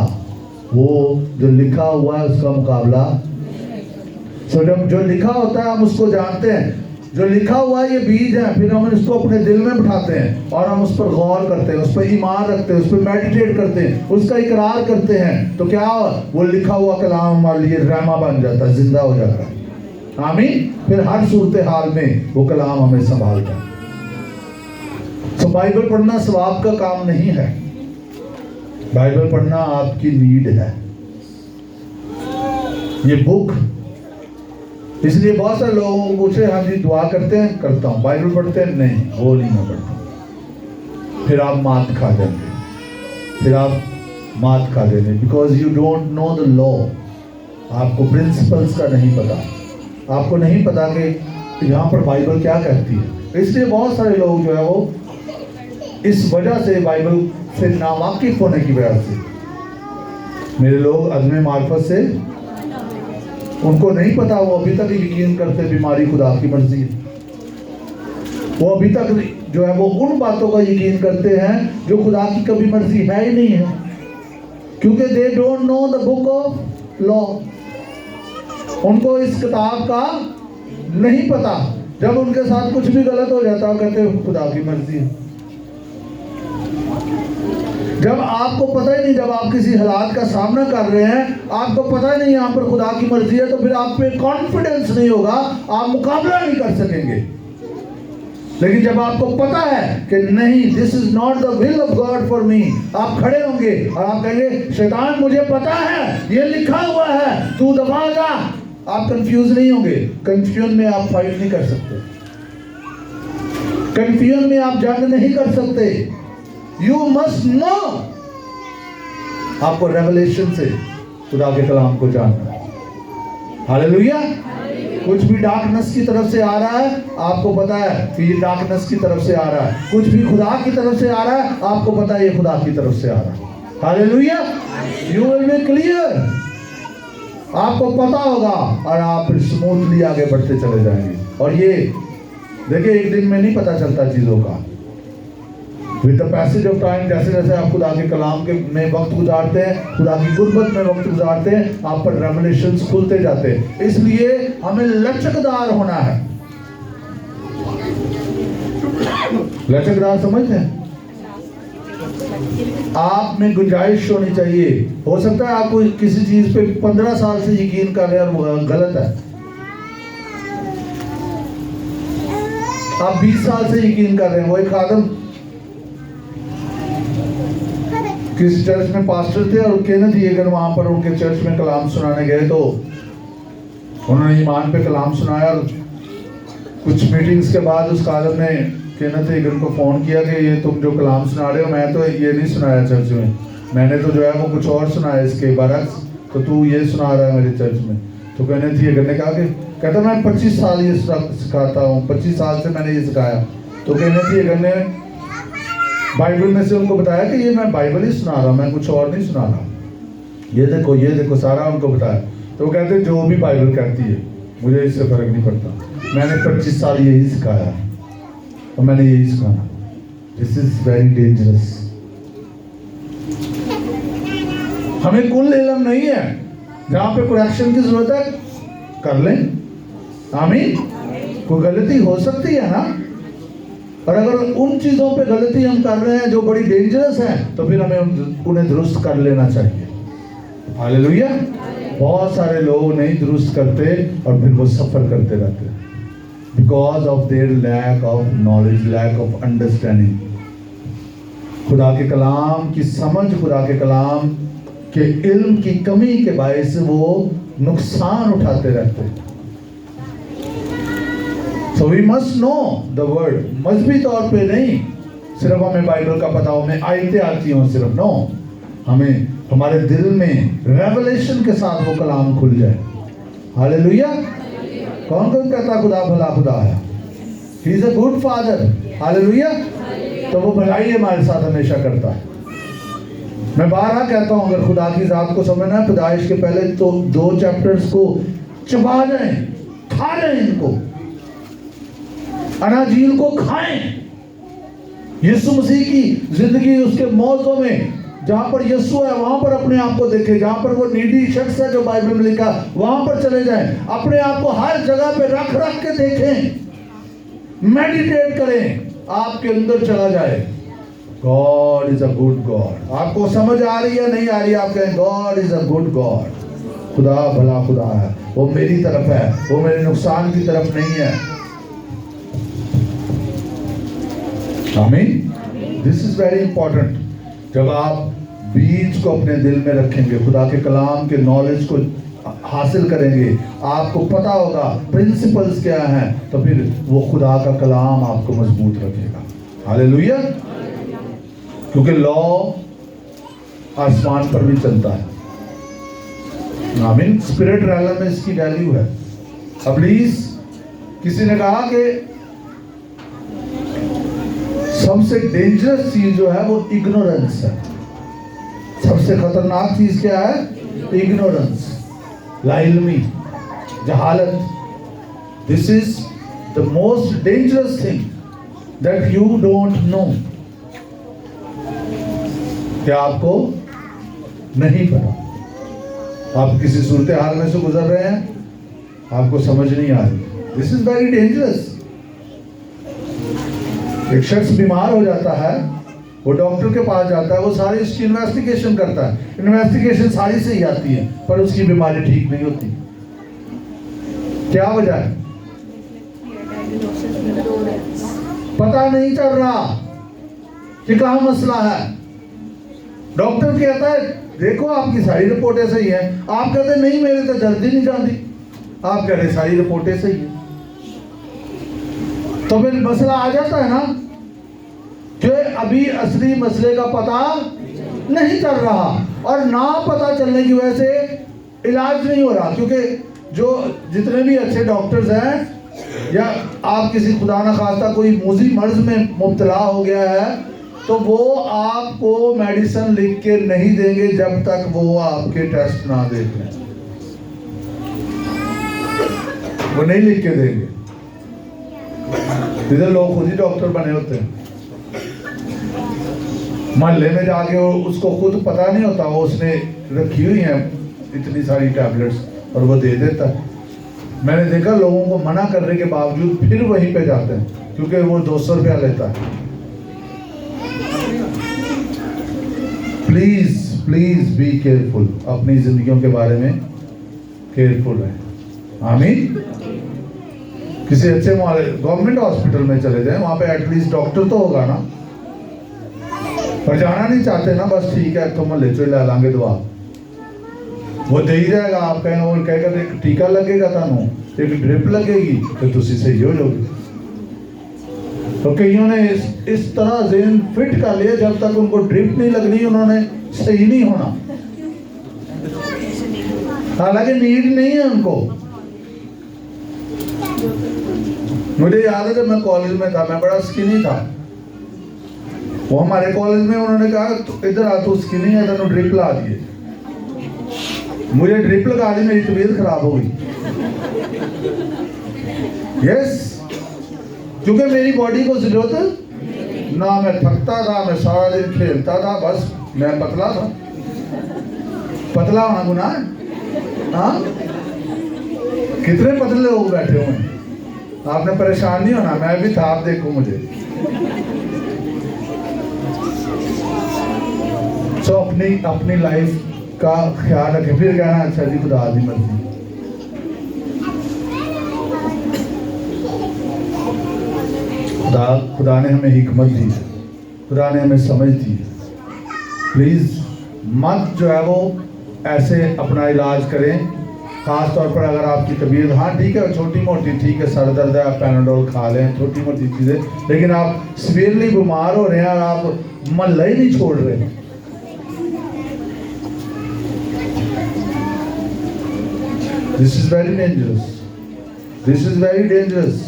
वो जो लिखा हुआ है उसका मुकाबला। तो जब जो लिखा होता है हम उसको जानते हैं, जो लिखा हुआ है ये बीज है, फिर हम इसको अपने दिल में बिठाते हैं और हम उस पर गौर करते हैं, उस पर ईमान रखते हैं, उस पर मेडिटेट करते हैं, उसका इकरार करते हैं, तो क्या वो लिखा हुआ कलाम हमारे लिए रहमा बन जाता है, जिंदा हो जाता है। आमीन। फिर हर सूरत हाल में वो कलाम हमें संभालता है। तो बाइबल पढ़ना सवाब का काम नहीं है, बाइबल पढ़ना आपकी नीड है। ये बुक, इसलिए बहुत सारे लोगों को पूछे, हाँ जी दुआ करते हैं, करता हूँ, बाइबल पढ़ते हैं, नहीं वो नहीं मैं पढ़ता। फिर आप मात खा जाएंगे, फिर आप मात खा देंगे, because you don't know the law. आपको प्रिंसिपल्स का नहीं पता, आपको नहीं पता कि यहाँ पर बाइबल क्या कहती है। इसलिए बहुत सारे लोग जो है वो इस वजह से बाइबल से नावाकिफ होने की वजह से, मेरे लोग अज़्म मार्फत से, उनको नहीं पता, वो अभी तक यकीन करते बीमारी खुदा की मर्जी है। वो अभी तक जो है वो उन बातों का यकीन करते हैं जो खुदा की कभी मर्जी है ही नहीं है, क्योंकि they don't know the book of law. उनको इस किताब का नहीं पता। जब उनके साथ कुछ भी गलत हो जाता है कहते हैं खुदा की मर्जी है। जब आपको पता ही नहीं, जब आप किसी हालात का सामना कर रहे हैं, आपको पता ही नहीं यहाँ पर खुदा की मर्जी है, तो फिर आप पे कॉन्फिडेंस नहीं होगा, आप मुकाबला नहीं कर सकेंगे। लेकिन जब आपको पता है कि नहीं, this is not the will of God for me, आप खड़े होंगे और आप कहेंगे शैतान मुझे पता है, ये लिखा हुआ है, तू दबा जा। आप कंफ्यूज नहीं होंगे। कंफ्यूजन में आप फाइट नहीं कर सकते, कंफ्यूजन में आप जंग नहीं कर सकते। यू मस्ट नो, आपको रेवलेशन से खुदा के कलाम को जानना है। हालेलुया। कुछ भी डार्कनेस की तरफ से आ रहा है, आपको पता है कि ये डार्कनेस की तरफ से आ रहा है। कुछ भी खुदा की तरफ से आ रहा है, आपको पता है ये खुदा की तरफ से आ रहा है। Hallelujah. You will be clear, आपको पता होगा और आप फिर स्मूथली आगे बढ़ते चले जाएंगे। और ये देखिए, एक दिन में नहीं पता चलता चीज़ों का। With the passage of time, जैसे जैसे आप खुदा के कलाम के में वक्त गुजारते हैं, खुदा की गुरबत में वक्त गुजारते हैं, आप पर रेवलेशंस खुलते जाते हैं। इसलिए हमें लचकदार होना है। लचकदार समझते हैं? आप में गुंजाइश होनी चाहिए। हो सकता है आप कोई किसी चीज पे 15 साल से यकीन कर रहे हैं और वो गलत है, आप 20 साल से यकीन कर रहे हैं। वो एक खादम किस चर्च में पास्टर थे और केनेथ हीगन वहां पर उनके चर्च में कलाम सुनाने गए, तो उन्होंने ईमान पे कलाम सुनाया और कुछ मीटिंग्स के बाद उस कालम ने केनथ हीगन को फ़ोन किया कि ये तुम जो कलाम सुना रहे हो, मैं तो ये नहीं सुनाया चर्च में, मैंने तो जो है वो कुछ और सुनाया इसके बरक्स, तो तू ये सुना रहा है मेरे चर्च में। तो केनथ हीगन ने कहा कि कहता मैं 25 साल ये सिखाता हूँ, 25 साल से मैंने ये सिखाया। तो केनथ हीगन ने बाइबल में से उनको बताया कि ये मैं बाइबल ही सुना रहा हूँ, मैं कुछ और नहीं सुना रहा, ये देखो सारा उनको बताया। तो वो कहते जो भी बाइबल कहती है मुझे इससे फर्क नहीं पड़ता, मैंने 25 साल यही सिखाया और मैंने यही सिखाना। This is very dangerous. हमें कुल इल्म नहीं है, जहां पे करेक्शन की जरूरत है कर लें, आमीन। कोई गलती हो सकती है ना, और अगर उन चीजों पे गलती हम कर रहे हैं जो बड़ी डेंजरस है, तो फिर हमें उन्हें दुरुस्त कर लेना चाहिए। हालेलुया। बहुत सारे लोग नहीं दुरुस्त करते और फिर वो सफर करते रहते हैं, because of their lack of knowledge, lack of understanding. खुदा के कलाम की समझ, खुदा के कलाम के इल्म की कमी के बायस वो नुकसान उठाते रहते हैं। So we must know the word, मजहबी तौर पे नहीं सिर्फ हमें बाइबल का पता हो, हमें आयतें आती हो सिर्फ, नो, हमें हमारे दिल में रेवलेशन के साथ वो कलाम खुल जाए। हालेलुया। कौन कौन कहता खुदा भला खुदा है? He is a good father. Hallelujah. तो वो भलाई हमारे साथ हमेशा करता है। मैं बारहा कहता हूं, अगर खुदा की जात को समझना है, पैदाइश के पहले तो 2 चैप्टर्स को चबा जाएं, खा लें इनको, अनाजील को खाएं। यीशु मसीह की जिंदगी, उसके मौजों में जहां पर यीशु है वहां पर अपने आप को देखें, जहां पर वो नीडी शख्स है जो बाइबल में लिखा वहां पर चले जाएं, अपने आप को हर जगह पे रख रख के देखें, मेडिटेट करें, आपके अंदर चला जाए। God is a good God. आपको समझ आ रही है नहीं आ रही, आप कहें God is a good God. खुदा भला खुदा है, वो मेरी तरफ है, वो मेरे नुकसान की तरफ नहीं है। आमीन। This is very important. जब आप बीज को अपने दिल में रखेंगे, खुदा के कलाम के नॉलेज को हासिल करेंगे, आपको पता होगा प्रिंसिपल्स क्या हैं, तो फिर वो खुदा का कलाम आपको मजबूत रखेगा। हालेलुया। क्योंकि लॉ आसमान पर भी चलता है, आमीन। स्पिरिट रैलम में इसकी वैल्यू है। अब्लीस, किसी ने कहा कि सबसे डेंजरस चीज जो है वो इग्नोरेंस है। सबसे खतरनाक चीज क्या है? इग्नोरेंस, लाइल्मी, जहालत। This is the most dangerous thing that you don't know, क्या आपको नहीं पता। आप किसी सूरत हाल में से गुजर रहे हैं, आपको समझ नहीं आ रही। This is very dangerous. एक शख्स बीमार हो जाता है, वो डॉक्टर के पास जाता है, वो सारी इसकी इन्वेस्टिगेशन करता है, इन्वेस्टिगेशन सारी सही आती है, पर उसकी बीमारी ठीक नहीं होती। क्या वजह है? पता नहीं चल रहा कि कहाँ मसला है। डॉक्टर कहता है देखो आपकी सारी रिपोर्टें सही हैं, आप कहते नहीं मेरे तो जल्दी नहीं जाती, आप कह रहे सारी रिपोर्टें सही हैं। तो फिर मसला आ जाता है ना कि अभी असली मसले का पता नहीं चल रहा, और ना पता चलने की वजह से इलाज नहीं हो रहा। क्योंकि जो जितने भी अच्छे डॉक्टर्स हैं, या आप किसी खुदा न खास्ता कोई मूजी मर्ज में मुब्तला हो गया है, तो वो आपको मेडिसिन लिख के नहीं देंगे जब तक वो आपके टेस्ट ना देख लें। वो नहीं लिख के देंगे। इधर लोग खुद ही डॉक्टर बने होते हैं, मोहल्ले में जाके उसको खुद पता नहीं होता, वो उसने रखी हुई है इतनी सारी टैबलेट्स और वो दे देता है। मैंने देखा लोगों को मना करने के बावजूद फिर वहीं पे जाते हैं, क्योंकि वो 200 रुपया लेता है। प्लीज प्लीज बी केयरफुल, अपनी जिंदगियों के बारे में केयरफुल रहें। आमीन। किसी अच्छे गवर्नमेंट हॉस्पिटल में चले जाएं, वहां पे एटलीस्ट डॉक्टर तो होगा ना। पर जाना नहीं चाहते ना, बस ठीक है तो मोहल्ले चो ला लांगे दवा, वो दे ही जाएगा। आप कहेंगे वो कहेगा टीका लगेगा थानू, एक ड्रिप लगेगी तो तुसी सही हो जाओगे। तो कईयों ने इस तरह ज़हन फिट कर लिया, जब तक उनको ड्रिप नहीं लगनी उन्होंने सही नहीं होना। हालांकि नीड नहीं है उनको। मुझे याद है जब मैं कॉलेज में था, मैं बड़ा स्किनी था। वो हमारे कॉलेज में उन्होंने कहा इधर आ, तू स्किनी है, तेन ड्रिप ला दिए। मुझे ड्रिप लगा दी, मेरी तबीयत खराब हो गई। यस, क्योंकि मेरी बॉडी को जरूरत ना, मैं थकता था, मैं सारा दिन खेलता था, बस मैं पतला था। पतला होना गुनाह है? हाँ, कितने पतले लोग बैठे हुए हैं। आपने परेशान नहीं होना, मैं भी था, आप देखो मुझे। तो अपनी लाइफ का ख्याल रखें, फिर कहना अच्छा जी खुदा दी मर्जी। खुदा ने हमें हिकमत दी, खुदा ने हमें समझ दी। प्लीज मत जो है वो ऐसे अपना इलाज करें, खास तौर पर अगर आपकी तबीयत, हाँ ठीक है छोटी मोटी ठीक है, सर दर्द है, आप पैनाडोल खा लें, छोटी मोटी चीज़ें, लेकिन आप सीवियरली बीमार हो रहे हैं और आप महल्ला ही नहीं छोड़ रहे। This is very dangerous, this is very dangerous.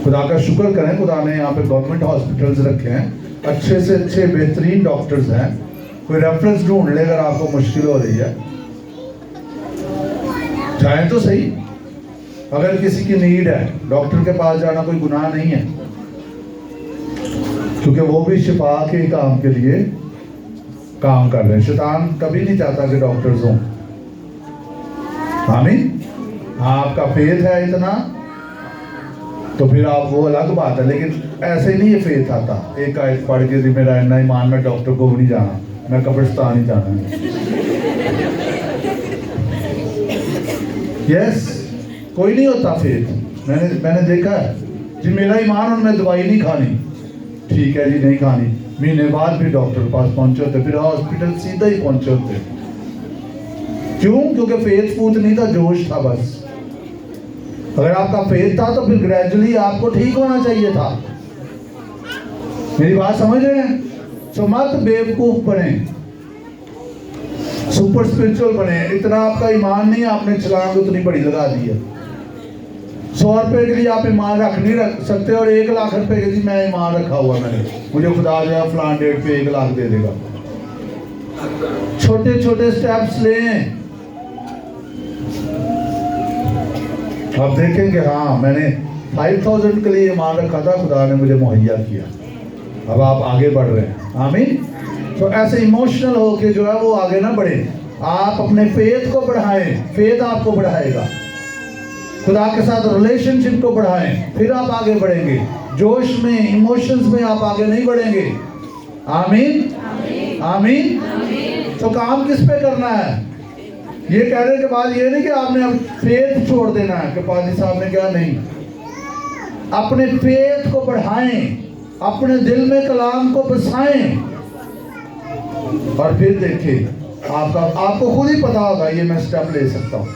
खुदा का शुक्र करें, खुदा ने यहाँ पे गवर्नमेंट हॉस्पिटल्स रखे हैं, अच्छे से अच्छे बेहतरीन डॉक्टर्स हैं। कोई रेफरेंस ढूंढ ले अगर आपको मुश्किल हो रही है, जाएं तो सही। अगर किसी की नीड है, डॉक्टर के पास जाना कोई गुनाह नहीं है, क्योंकि वो भी शिफा के काम के लिए काम कर रहे हैं। शैतान कभी नहीं चाहता कि डॉक्टर्स हों। आमीन। आपका फेथ है इतना तो फिर आप, वो अलग बात है, लेकिन ऐसे नहीं ये फेथ आता। एक आयत पढ़ के मेरा इतना ईमान, मैं डॉक्टर को भी नहीं जाना, मैं कब्रिस्तान ही जाना है। यस, कोई नहीं होता फेथ। मैंने देखा है जी, मेरा ईमान और मैं दवाई नहीं खानी, ठीक है जी नहीं खानी, महीने बाद भी डॉक्टर के पास पहुंचे होते, फिर हॉस्पिटल सीधा ही पहुंचे होते। क्यों? क्योंकि फेथ फूथ नहीं था, जोश था बस। अगर आपका फेथ था तो फिर ग्रेजुअली आपको ठीक होना चाहिए था। मेरी बात समझ रहे हैं? तो मत बेवकूफ बने, सुपर स्पिरिचुअल बने। इतना आपका ईमान नहीं है, आपने छलांग उतनी बड़ी लगा दी है। 100 रुपए के लिए आप ईमान रख सकते, और 1 लाख रुपए के लिए मैं ईमान रखा हुआ, मैंने, मुझे खुदा जो है फलान डेट पे 1 लाख दे देगा। छोटे छोटे स्टेप्स लें। आप देखेंगे हाँ मैंने 5000 के लिए ईमान रखा था, खुदा ने मुझे मुहैया किया, अब आप आगे बढ़ रहे हैं। आमीन। तो ऐसे इमोशनल होके जो है वो आगे ना बढ़े, आप अपने फेथ को बढ़ाएं, फेथ आपको बढ़ाएगा। खुदा के साथ रिलेशनशिप को बढ़ाएं, फिर आप आगे बढ़ेंगे। जोश में, इमोशंस में आप आगे नहीं बढ़ेंगे। आमीन आमीन। तो काम किस पे करना है? ये कहने के बाद ये नहीं कि आपने अब फेथ छोड़ देना है कि पादी साहब ने क्या, नहीं। अपने फेथ को बढ़ाएं, अपने दिल में कलाम को बसाएं, और फिर देखें आपको खुद ही पता होगा ये मैं स्टेप ले सकता हूं।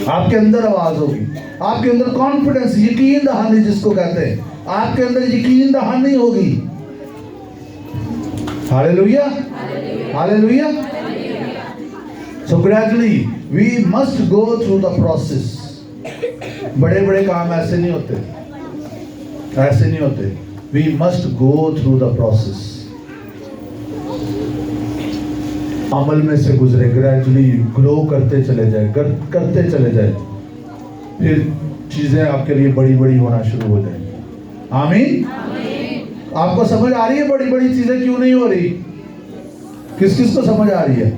आपके अंदर आवाज होगी, आपके अंदर कॉन्फिडेंस, यकीन दहानी जिसको कहते हैं, आपके अंदर यकीन दहानी होगी। Hallelujah hallelujah. So gradually we must go through the process. बड़े बड़े काम ऐसे नहीं होते, ऐसे नहीं होते। We must go through the process. अमल में से गुजरे, ग्रेजुअली ग्रो करते चले जाए, करते चले जाए, फिर चीजें आपके लिए बड़ी बड़ी होना शुरू हो जाएंगी। आमीन। आपको समझ आ रही है बड़ी बड़ी चीजें क्यों नहीं हो रही? किस किस को समझ आ रही है?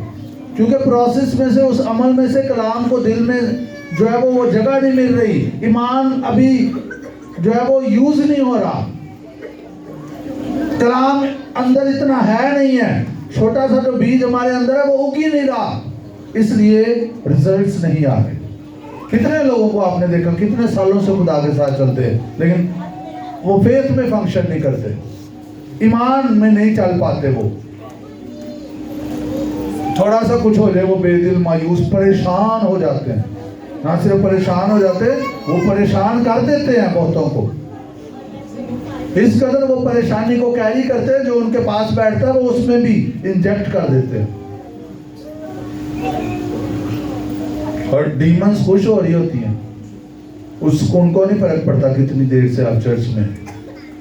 क्योंकि प्रोसेस में से, उस अमल में से कलाम को दिल में जो है वो जगह नहीं मिल रही। ईमान अभी जो है वो यूज नहीं हो रहा, कलाम अंदर इतना है नहीं है, छोटा सा जो बीज हमारे अंदर है वो उग ही नहीं रहा, इसलिए रिजल्ट्स नहीं आ रहे। कितने लोगों को आपने देखा कितने सालों से खुदा के साथ चलते हैं, लेकिन वो फेथ में फंक्शन नहीं करते, ईमान में नहीं चल पाते। वो थोड़ा सा कुछ हो जाए वो बेदिल, मायूस, परेशान हो जाते हैं। ना सिर्फ परेशान हो जाते, वो परेशान कर देते हैं बहुतों को। इस कदर वो परेशानी को कैरी करते हैं, जो उनके पास बैठता है वो उसमें भी इंजेक्ट कर देते हैं। और डीमंस खुश हो रही होती हैं, उसको उनको नहीं फर्क पड़ता कितनी देर से आप चर्च में।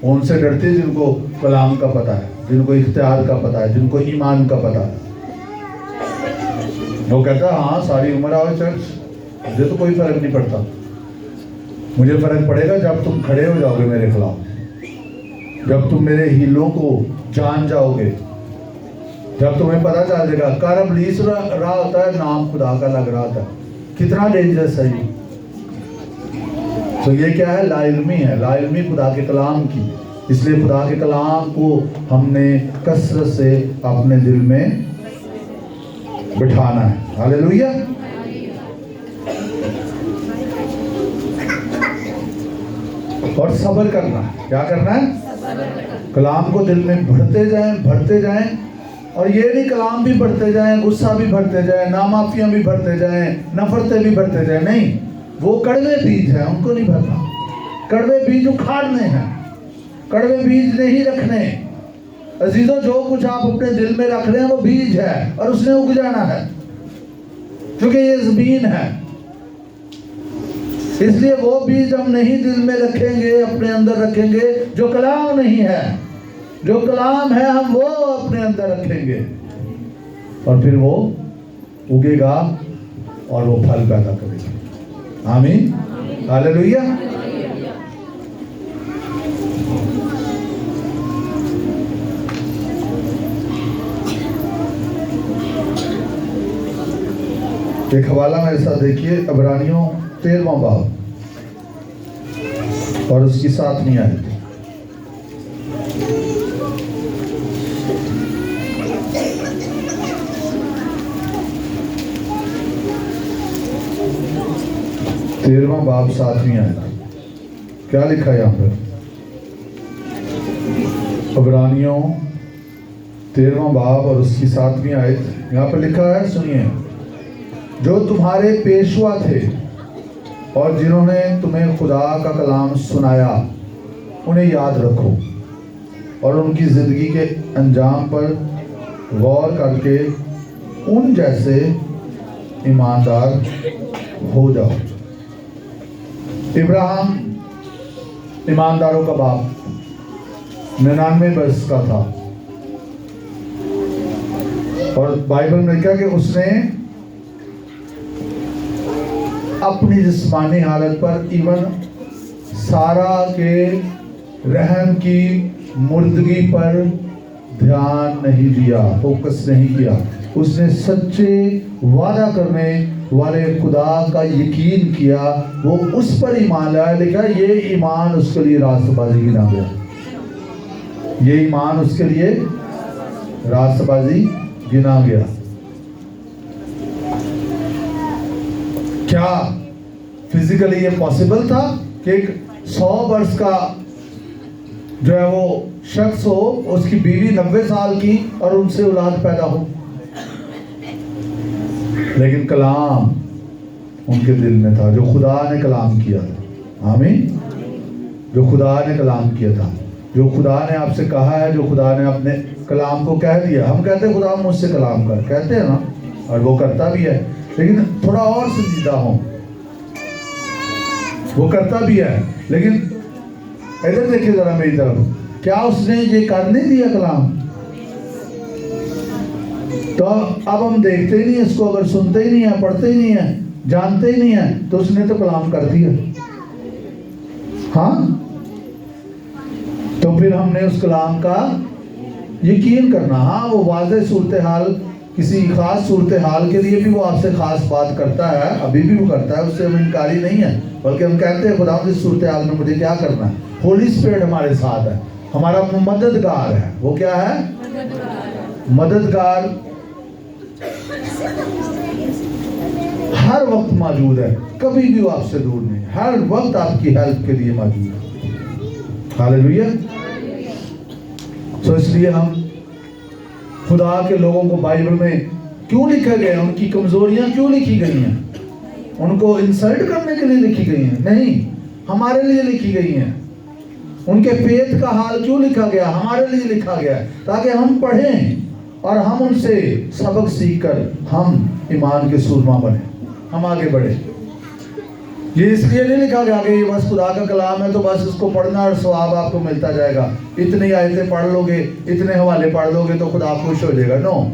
उनसे डरते हैं जिनको कलाम का पता है, जिनको इख्तियार का पता है, जिनको ईमान का पता है। वो कहता है हाँ सारी उम्र आओ चर्च, मुझे तो कोई फर्क नहीं पड़ता। मुझे फर्क पड़ेगा जब तुम खड़े हो जाओगे मेरे खिलाफ, जब तुम मेरे हीलों को जान जाओगे, जब तुम्हें पता चल जाएगा। कर इब्लीस रहा होता है, नाम खुदा का लग रहा था। कितना डेंजरस है ये। तो ये क्या है? लाइल्मी है, लाइल्मी खुदा के कलाम की। इसलिए खुदा के कलाम को हमने कसरत से अपने दिल में बिठाना है। हालेलुया। और सब्र करना है। क्या करना है? कलाम को दिल में भरते जाएं। और ये नहीं कलाम भी बढ़ते जाएं, गुस्सा भी बढ़ते जाए, नामाफियां भी बढ़ते जाएं, नफरतें भी बढ़ते जाएं। नहीं, वो कड़वे बीज हैं, उनको नहीं भरना। कड़वे बीज उखाड़ने हैं, कड़वे बीज नहीं रखने। अजीजों, जो कुछ आप अपने दिल में रख रहे हैं वो बीज है और उसने उग जाना है, क्योंकि ये जमीन है। इसलिए वो बीज हम नहीं दिल में रखेंगे, अपने अंदर रखेंगे। जो कलाम नहीं है, जो कलाम है, हम वो अपने अंदर रखेंगे और फिर वो उगेगा और वो फल पैदा करेगा। आमीन, हालेलुया। एक हवाला मेरे साथ देखिए, इब्रानियों 13वां बाब और उसकी 7वीं आयत। तेरहवां बाब 7वीं आयत। क्या लिखा है यहाँ पर? इब्रानियों 13वां बाब और उसकी 7वीं आयत। यहाँ पर लिखा है, सुनिए। जो तुम्हारे पेशवा थे और जिन्होंने तुम्हें खुदा का कलाम सुनाया, उन्हें याद रखो और उनकी ज़िंदगी के अंजाम पर गौर करके उन जैसे ईमानदार हो जाओ। इब्राहिम ईमानदारों का बाप, 99 वर्ष का था और बाइबल में क्या कि उसने अपनी जिस्मानी हालत पर इवन सारा के रहम की मुर्दगी पर ध्यान नहीं दिया, फोकस नहीं किया। उसने सच्चे वादा करने वाले खुदा का यकीन किया, वो उस पर ईमान लाया। लिखा ये ईमान उसके लिए रास्तबाजी गिना गया। ये ईमान उसके लिए रास्तबाजी गिना गया। क्या फिजिकली ये पॉसिबल था कि एक 100 वर्ष का जो है वो शख्स हो, उसकी बीवी 90 साल की और उनसे औलाद पैदा हो? लेकिन कलाम उनके दिल में था, जो खुदा ने कलाम किया था। आमीन। जो खुदा ने कलाम किया था, जो खुदा ने आपसे कहा है, जो खुदा ने अपने कलाम को कह दिया। हम कहते हैं खुदा मुझसे कलाम कर, कहते हैं ना, और वो करता भी है, लेकिन थोड़ा और संजीदा हो, वो करता भी है। लेकिन इधर देखिए जरा मेरी तरफ, क्या उसने ये कर नहीं दिया कलाम? तो अब हम देखते ही नहीं इसको, अगर सुनते ही नहीं है, पढ़ते ही नहीं है, जानते ही नहीं है, तो उसने तो कलाम कर दिया। हाँ, तो फिर हमने उस कलाम का यकीन करना। हाँ, वो वाज़ेह सूरत हाल, किसी खास सूरत हाल के लिए भी वो आपसे खास बात करता है, अभी भी वो करता है, उससे हम इनकारी नहीं है। बल्कि हम कहते हैं खुदा इस सूरत हाल में मुझे क्या करना है। होली स्पिरिट हमारे साथ है, हमारा मददगार है। वो क्या है? मददगार हर वक्त मौजूद है, कभी भी वो आपसे दूर नहीं, हर वक्त आपकी हेल्प के लिए मौजूद है। हालेलुया। तो इसलिए हम खुदा के लोगों को बाइबल में क्यों लिखा गया, उनकी कमजोरियां क्यों लिखी गई हैं? उनको इंसल्ट करने के लिए लिखी गई हैं? नहीं, हमारे लिए लिखी गई हैं। उनके फेथ का हाल क्यों लिखा गया? हमारे लिए लिखा गया ताकि हम पढ़ें और हम उनसे सबक सीखकर हम ईमान के सूरमा बने, हम आगे बढ़े। ये इसलिए नहीं लिखा गया कि ये बस खुदा का कलाम है तो बस इसको पढ़ना और सवाब आपको मिलता जाएगा, इतनी आयतें पढ़ लोगे, इतने हवाले पढ़ लोगे तो खुदा खुश हो जाएगा। नो,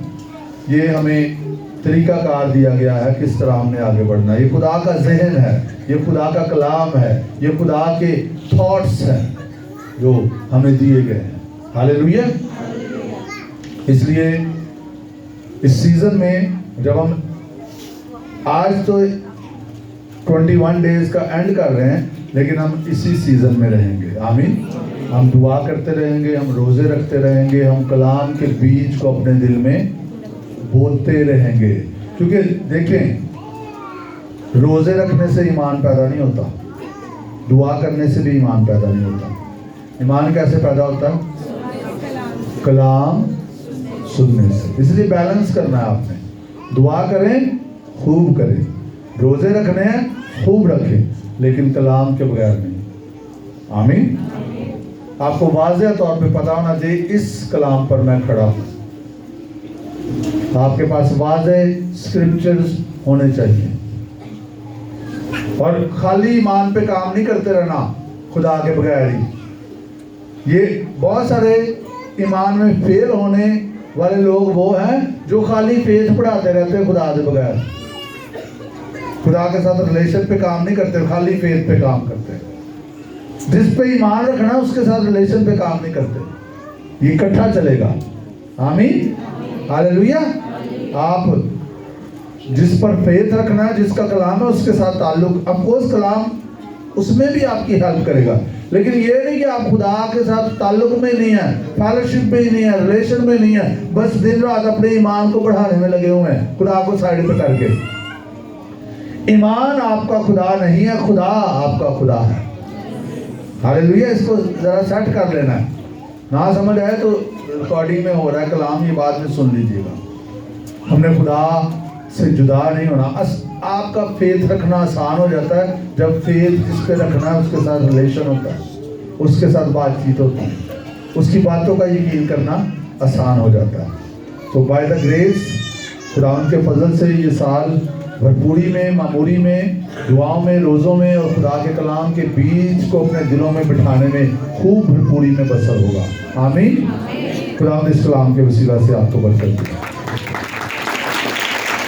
ये हमें तरीकाकार दिया गया है किस तरह हमने आगे बढ़ना है। ये खुदा का जहन है, ये खुदा का कलाम है, ये खुदा के थॉट्स हैं जो हमें दिए गए हैं। हालेलुया। इसलिए इस सीजन में जब हम आज तो 21 डेज का एंड कर रहे हैं, लेकिन हम इसी सीजन में रहेंगे। आमीन। हम दुआ करते रहेंगे, हम रोजे रखते रहेंगे, हम कलाम के बीज को अपने दिल में बोलते रहेंगे। क्योंकि देखें, रोजे रखने से ईमान पैदा नहीं होता, दुआ करने से भी ईमान पैदा नहीं होता। ईमान कैसे पैदा होता है? कलाम सुनने से। इसलिए बैलेंस करना है आपने। दुआ करें, खूब करें, रोजे रखने हैं, खूब रखें, लेकिन कलाम के बगैर नहीं। आमीन। आपको वाज़ेह तौर पे पता होना चाहिए इस कलाम पर मैं खड़ा हूं। आपके पास वाज़ेह स्क्रिप्चर्स होने चाहिए और खाली ईमान पे काम नहीं करते रहना खुदा के बगैर ही। ये बहुत सारे ईमान में फेल होने वाले लोग वो हैं जो खाली फेथ पढ़ाते रहते हैं खुदा के बगैर, खुदा के साथ रिलेशन पे काम नहीं करते, खाली फेथ पे काम करते हैं। जिस पे ईमान रखना उसके साथ रिलेशन पे काम नहीं करते। ये इकट्ठा चलेगा। आमीन। हालेलुया। आप जिस पर फेथ रखना है, जिसका कलाम है, उसके साथ ताल्लुक, अफकोर्स कलाम उसमें भी आपकी हेल्प करेगा, लेकिन ये नहीं कि आप खुदा के साथ ताल्लुक में नहीं है, फेलोशिप में ही नहीं है, रिलेशन में नहीं है, बस दिन रात अपने ईमान को बढ़ाने में लगे हुए हैं खुदा को साइड पे करके। ईमान आपका खुदा नहीं है, खुदा आपका खुदा है। हालेलुया। इसको जरा सेट कर लेना है। ना समझ आए तो रिकॉर्डिंग में हो रहा है कलाम, ये बाद में सुन लीजिएगा। हमने खुदा से जुदा नहीं होना। आपका फेथ रखना आसान हो जाता है जब फेथ जिस पे रखना है उसके साथ रिलेशन होता है, उसके साथ बातचीत होती है, उसकी बातों का यकीन करना आसान हो जाता है। तो बाय द ग्रेस, खुदावंद के फजल से ये साल भरपूरी में, मामूरी में, दुआओं में, रोज़ों में और खुदा के कलाम के बीज को अपने दिलों में बिठाने में खूब भरपूरी में बसर होगा। आमीन। खुदावंद इस कलाम के वसीला से आपको बरकत दे।